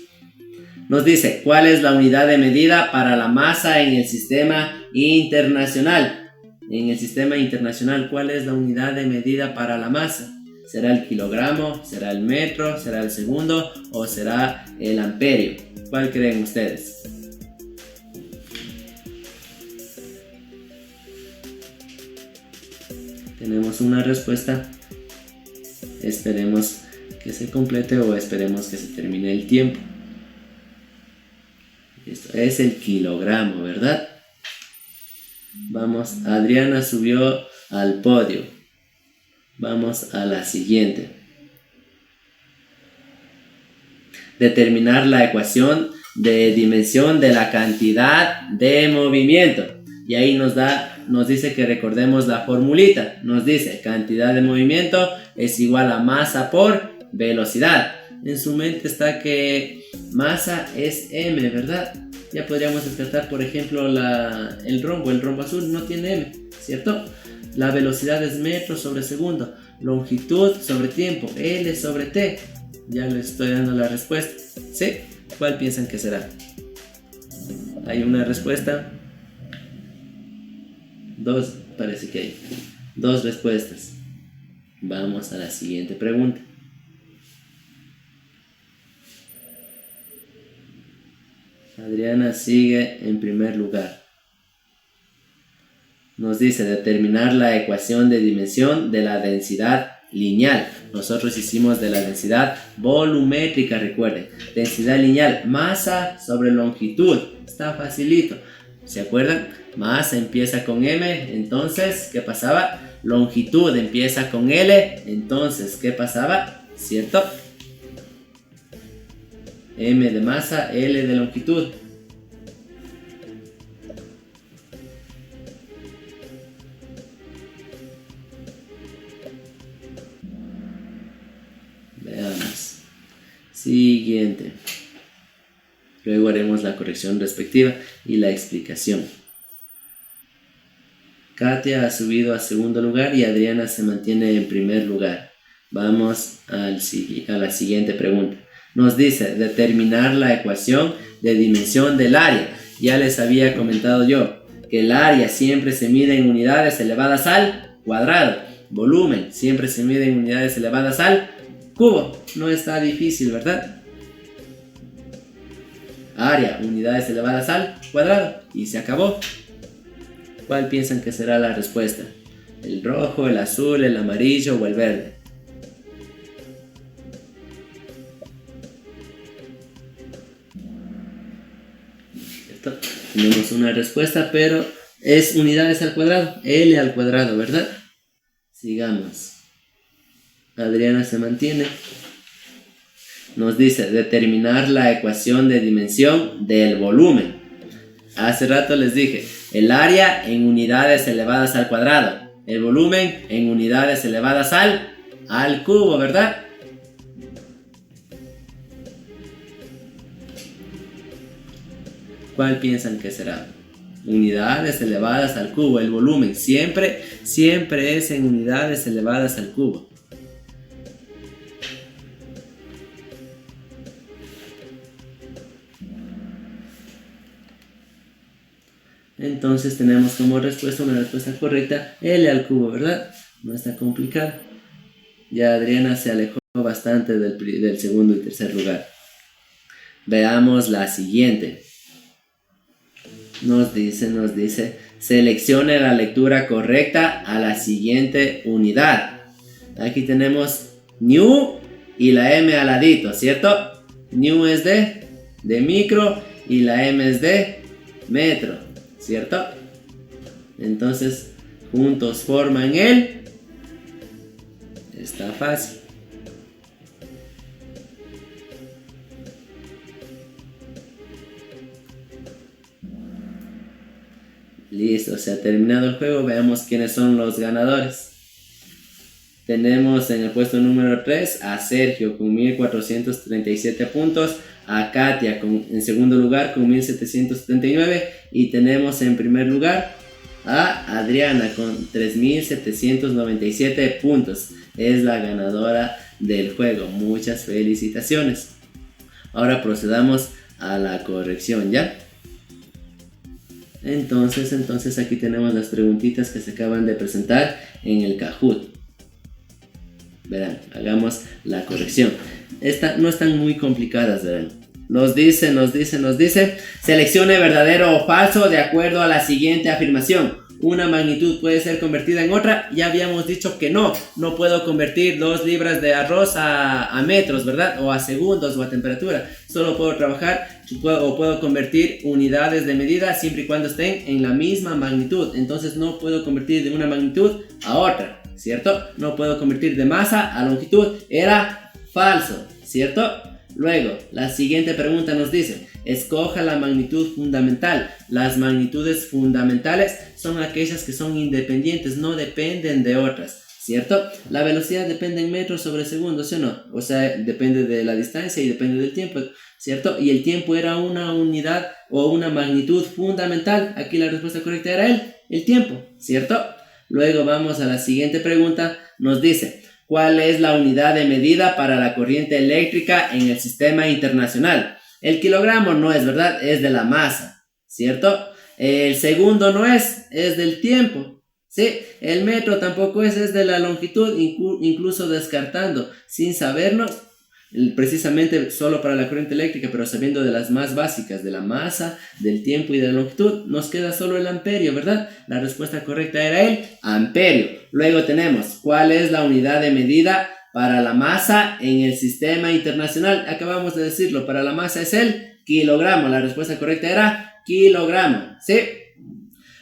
Nos dice, ¿cuál es la unidad de medida para la masa en el sistema internacional? En el sistema internacional, ¿cuál es la unidad de medida para la masa? ¿Será el kilogramo? ¿Será el metro? ¿Será el segundo? ¿O será el amperio? ¿Cuál creen ustedes? Tenemos una respuesta. Esperemos que se complete o esperemos que se termine el tiempo. Esto es el kilogramo, ¿verdad? Vamos, Adriana subió al podio. Vamos a la siguiente. Determinar la ecuación de dimensión de la cantidad de movimiento. Y ahí nos dice que recordemos la formulita. Nos dice cantidad de movimiento es igual a masa por velocidad. En su mente está que masa es m, ¿verdad? Ya podríamos descartar, por ejemplo, el rombo azul no tiene m, ¿cierto? La velocidad es metros sobre segundo, longitud sobre tiempo, L sobre T. Ya les estoy dando la respuesta, ¿sí? ¿Cuál piensan que será? ¿Hay una respuesta? Parece que hay dos respuestas. Vamos a la siguiente pregunta. Adriana sigue en primer lugar. Nos dice determinar la ecuación de dimensión de la densidad lineal. Nosotros hicimos de la densidad volumétrica, recuerden. Densidad lineal, masa sobre longitud. Está facilito. ¿Se acuerdan? Masa empieza con m, entonces, ¿qué pasaba? Longitud empieza con L, entonces, ¿qué pasaba? ¿Cierto? M de masa, L de longitud. Veamos. Siguiente. Luego haremos la corrección respectiva y la explicación. Katia ha subido a segundo lugar y Adriana se mantiene en primer lugar. Vamos a la siguiente pregunta. Nos dice determinar la ecuación de dimensión del área. Ya les había comentado yo que el área siempre se mide en unidades elevadas al cuadrado. Volumen siempre se mide en unidades elevadas al cubo. No está difícil, ¿verdad? Área, unidades elevadas al cuadrado. Y se acabó. ¿Cuál piensan que será la respuesta? ¿El rojo, el azul, el amarillo o el verde? ¿Cierto? Tenemos una respuesta, pero es unidades al cuadrado. L al cuadrado, ¿verdad? Sigamos. Adriana se mantiene. Nos dice determinar la ecuación de dimensión del volumen. Hace rato les dije, el área en unidades elevadas al cuadrado, el volumen en unidades elevadas al cubo, ¿verdad? ¿Cuál piensan que será? Unidades elevadas al cubo, el volumen siempre es en unidades elevadas al cubo. Entonces tenemos como respuesta una respuesta correcta, L al cubo, ¿verdad? No está complicado. Ya Adriana se alejó bastante del segundo y tercer lugar. Veamos la siguiente. Nos dice, seleccione la lectura correcta a la siguiente unidad. Aquí tenemos new y la M al ladito, ¿cierto? New es de micro y la M es de metro, ¿cierto? Entonces, juntos forman está fácil. Listo, se ha terminado el juego. Veamos quiénes son los ganadores. Tenemos en el puesto número 3 a Sergio con 1437 puntos, a Katia en segundo lugar con 1779 y tenemos en primer lugar a Adriana con 3797 puntos. Es la ganadora del juego. Muchas felicitaciones. Ahora procedamos a la corrección, ¿ya? Entonces aquí tenemos las preguntitas que se acaban de presentar en el Kahoot. Verán, hagamos la corrección. No están muy complicadas, verán. Nos dice, seleccione verdadero o falso de acuerdo a la siguiente afirmación. Una magnitud puede ser convertida en otra. Ya habíamos dicho que no puedo convertir 2 libras de arroz a metros, ¿verdad? O a segundos o a temperatura. Solo puedo puedo convertir unidades de medida siempre y cuando estén en la misma magnitud. Entonces no puedo convertir de una magnitud a otra, ¿cierto? No puedo convertir de masa a longitud. Era falso, ¿cierto? Luego, la siguiente pregunta nos dice, escoja la magnitud fundamental. Las magnitudes fundamentales son aquellas que son independientes, no dependen de otras, ¿cierto? La velocidad depende en metros sobre segundos, ¿sí o no? O sea, depende de la distancia y depende del tiempo, ¿cierto? Y el tiempo era una unidad o una magnitud fundamental. Aquí la respuesta correcta era el tiempo, ¿cierto? Luego vamos a la siguiente pregunta. Nos dice, ¿cuál es la unidad de medida para la corriente eléctrica en el sistema internacional? El kilogramo no es, ¿verdad? Es de la masa, ¿cierto? El segundo no es del tiempo, ¿sí? El metro tampoco es de la longitud, incluso descartando, sin saberlo, precisamente solo para la corriente eléctrica, pero sabiendo de las más básicas, de la masa, del tiempo y de la longitud, nos queda solo el amperio, ¿verdad? La respuesta correcta era el amperio. Luego tenemos, ¿cuál es la unidad de medida para la masa en el sistema internacional? Acabamos de decirlo, para la masa es el kilogramo. La respuesta correcta era kilogramo, ¿sí?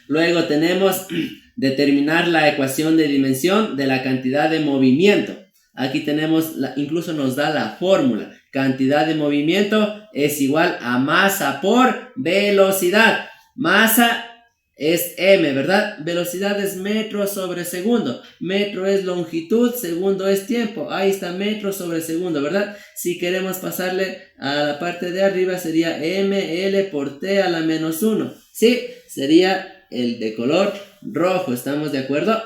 Luego tenemos determinar la ecuación de dimensión de la cantidad de movimiento. Aquí tenemos, incluso nos da la fórmula. Cantidad de movimiento es igual a masa por velocidad. Masa es m, ¿verdad? Velocidad es metro sobre segundo. Metro es longitud, segundo es tiempo. Ahí está, metro sobre segundo, ¿verdad? Si queremos pasarle a la parte de arriba sería ml por t a la menos 1. Sí, sería el de color rojo. ¿Estamos de acuerdo?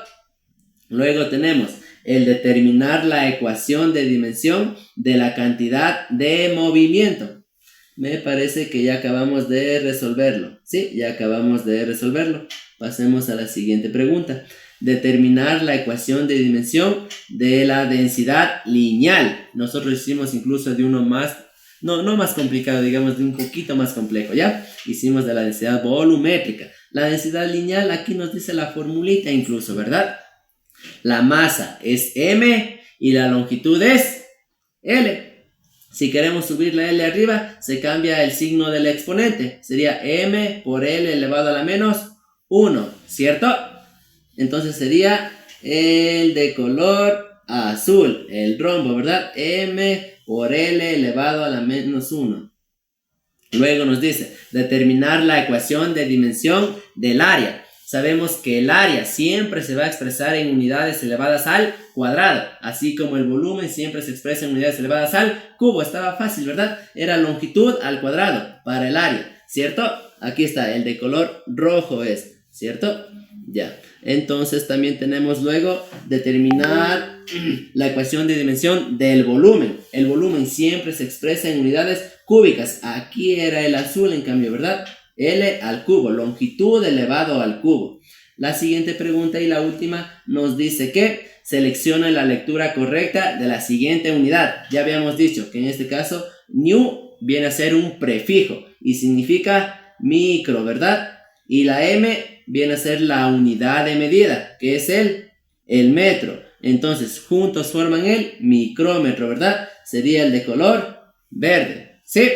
Luego tenemos el determinar la ecuación de dimensión de la cantidad de movimiento. Me parece que ya acabamos de resolverlo. Sí, ya acabamos de resolverlo. Pasemos a la siguiente pregunta. Determinar la ecuación de dimensión de la densidad lineal. Nosotros hicimos incluso de uno más, no más complicado, digamos de un poquito más complejo, ¿ya? Hicimos de la densidad volumétrica. La densidad lineal, aquí nos dice la formulita incluso, ¿verdad? La masa es m y la longitud es l. Si queremos subir la l arriba, se cambia el signo del exponente. Sería m por l elevado a la menos 1, ¿cierto? Entonces sería el de color azul, el rombo, ¿verdad? M por l elevado a la menos 1. Luego nos dice, determinar la ecuación de dimensión del área. Sabemos que el área siempre se va a expresar en unidades elevadas al cuadrado, así como el volumen siempre se expresa en unidades elevadas al cubo. Estaba fácil, ¿verdad? Era longitud al cuadrado para el área, ¿cierto? Aquí está, el de color rojo es, ¿cierto? Ya. Entonces también tenemos luego determinar la ecuación de dimensión del volumen. El volumen siempre se expresa en unidades cúbicas. Aquí era el azul en cambio, ¿verdad? L al cubo, longitud elevado al cubo. La siguiente pregunta y la última nos dice que seleccione la lectura correcta de la siguiente unidad. Ya habíamos dicho que en este caso new viene a ser un prefijo y significa micro, ¿verdad? Y la m viene a ser la unidad de medida, que es el metro. Entonces juntos forman el micrómetro, ¿verdad? Sería el de color verde, ¿sí?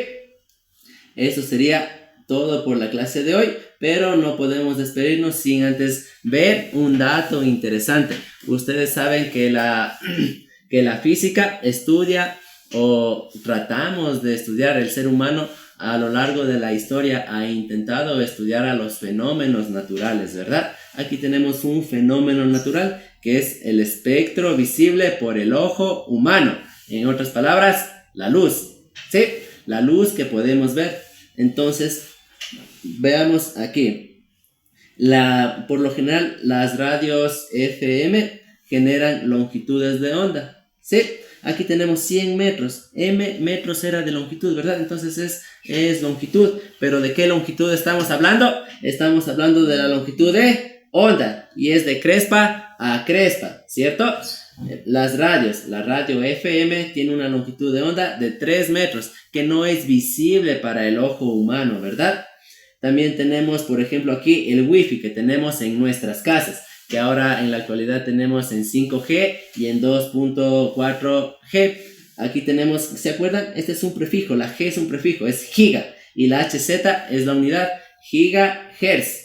Eso sería todo por la clase de hoy, pero no podemos despedirnos sin antes ver un dato interesante. Ustedes saben que la física estudia o tratamos de estudiar el ser humano a lo largo de la historia. Ha intentado estudiar a los fenómenos naturales, ¿verdad? Aquí tenemos un fenómeno natural que es el espectro visible por el ojo humano. En otras palabras, la luz, ¿sí? La luz que podemos ver. Entonces, veamos aquí. Por lo general, las radios FM generan longitudes de onda, ¿sí? aquí tenemos 100 metros, m metros era de longitud, ¿verdad? Entonces es longitud, pero ¿de qué longitud estamos hablando? Estamos hablando de la longitud de onda, y es de crespa a crespa, ¿cierto? Las radios, la radio FM tiene una longitud de onda de 3 metros, que no es visible para el ojo humano, ¿verdad? También tenemos, por ejemplo, aquí el wifi que tenemos en nuestras casas, que ahora en la actualidad tenemos en 5G y en 2.4G. Aquí tenemos, ¿se acuerdan? Este es un prefijo, la G es un prefijo, es giga, y la HZ es la unidad, gigahertz.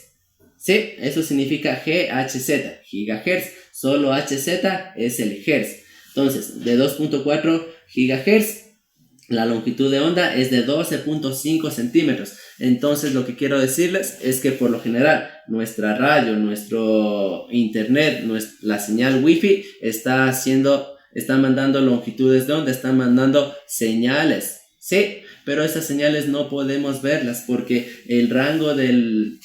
¿Sí? Eso significa GHZ, gigahertz, solo HZ es el hertz. Entonces, de 2.4 gigahertz, la longitud de onda es de 12.5 centímetros. Entonces, lo que quiero decirles es que por lo general, nuestra radio, nuestro internet, la señal wifi está mandando longitudes de onda, está mandando señales, ¿sí? Pero esas señales no podemos verlas porque el rango del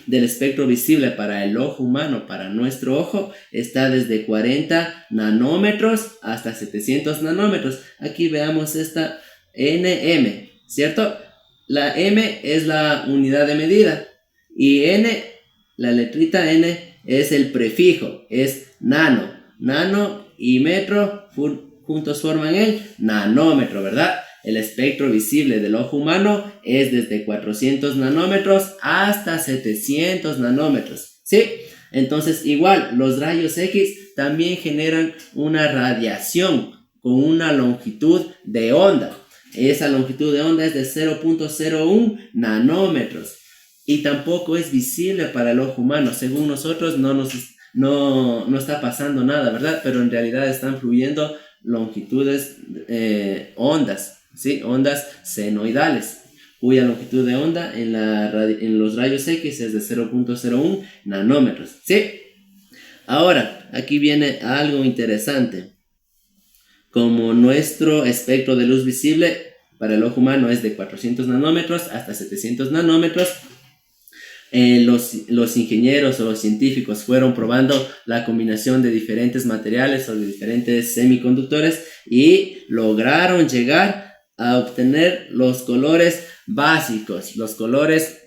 espectro visible para el ojo humano, para nuestro ojo, está desde 40 nanómetros hasta 700 nanómetros. Aquí veamos esta nm, ¿cierto? La m es la unidad de medida y n, la letrita n, es el prefijo, es nano. Nano y metro juntos forman el nanómetro, ¿verdad? El espectro visible del ojo humano es desde 400 nanómetros hasta 700 nanómetros, ¿sí? Entonces, igual, los rayos X también generan una radiación con una longitud de onda. Esa longitud de onda es de 0.01 nanómetros y tampoco es visible para el ojo humano. Según nosotros no está pasando nada, ¿verdad? Pero en realidad están fluyendo longitudes, ondas, ¿sí? Ondas senoidales, cuya longitud de onda en los rayos X es de 0.01 nanómetros, ¿sí? Ahora, aquí viene algo interesante. Como nuestro espectro de luz visible para el ojo humano es de 400 nanómetros hasta 700 nanómetros, los ingenieros o los científicos fueron probando la combinación de diferentes materiales o de diferentes semiconductores y lograron llegar a obtener los colores básicos. Los colores,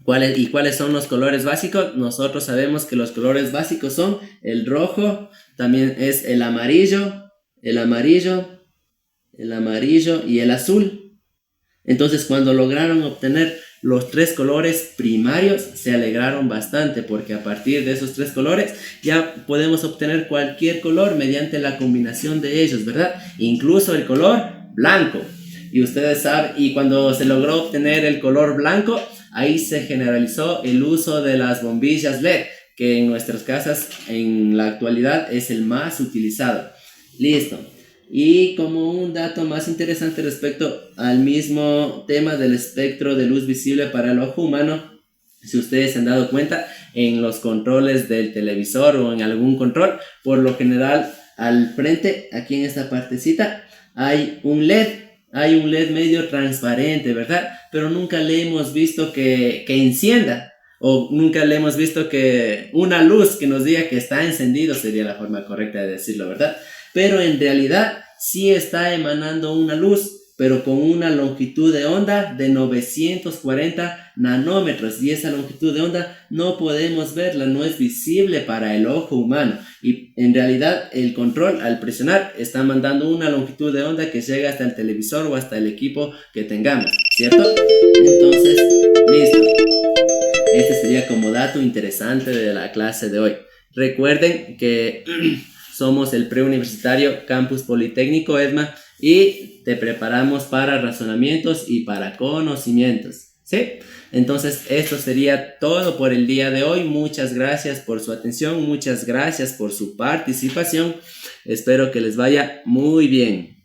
¿cuáles son los colores básicos? Nosotros sabemos que los colores básicos son el rojo, también es el amarillo y el azul. Entonces, cuando lograron obtener los 3 colores primarios, se alegraron bastante porque a partir de esos 3 colores ya podemos obtener cualquier color mediante la combinación de ellos, ¿verdad? Incluso el color blanco. Y ustedes saben, y cuando se logró obtener el color blanco, ahí se generalizó el uso de las bombillas LED, que en nuestras casas en la actualidad es el más utilizado. Listo. Y como un dato más interesante respecto al mismo tema del espectro de luz visible para el ojo humano, si ustedes se han dado cuenta, en los controles del televisor o en algún control, por lo general al frente, aquí en esta partecita, hay un LED medio transparente, ¿verdad? Pero nunca le hemos visto que encienda, o nunca le hemos visto que una luz que nos diga que está encendido, sería la forma correcta de decirlo, ¿verdad? Pero en realidad sí está emanando una luz, pero con una longitud de onda de 940 nanómetros. Y esa longitud de onda no podemos verla, no es visible para el ojo humano. Y en realidad el control, al presionar, está mandando una longitud de onda que llega hasta el televisor o hasta el equipo que tengamos, ¿cierto? Entonces, listo. Este sería como dato interesante de la clase de hoy. Recuerden que somos el preuniversitario Campus Politécnico ESMA y te preparamos para razonamientos y para conocimientos, ¿sí? Entonces, esto sería todo por el día de hoy. Muchas gracias por su atención, muchas gracias por su participación. Espero que les vaya muy bien.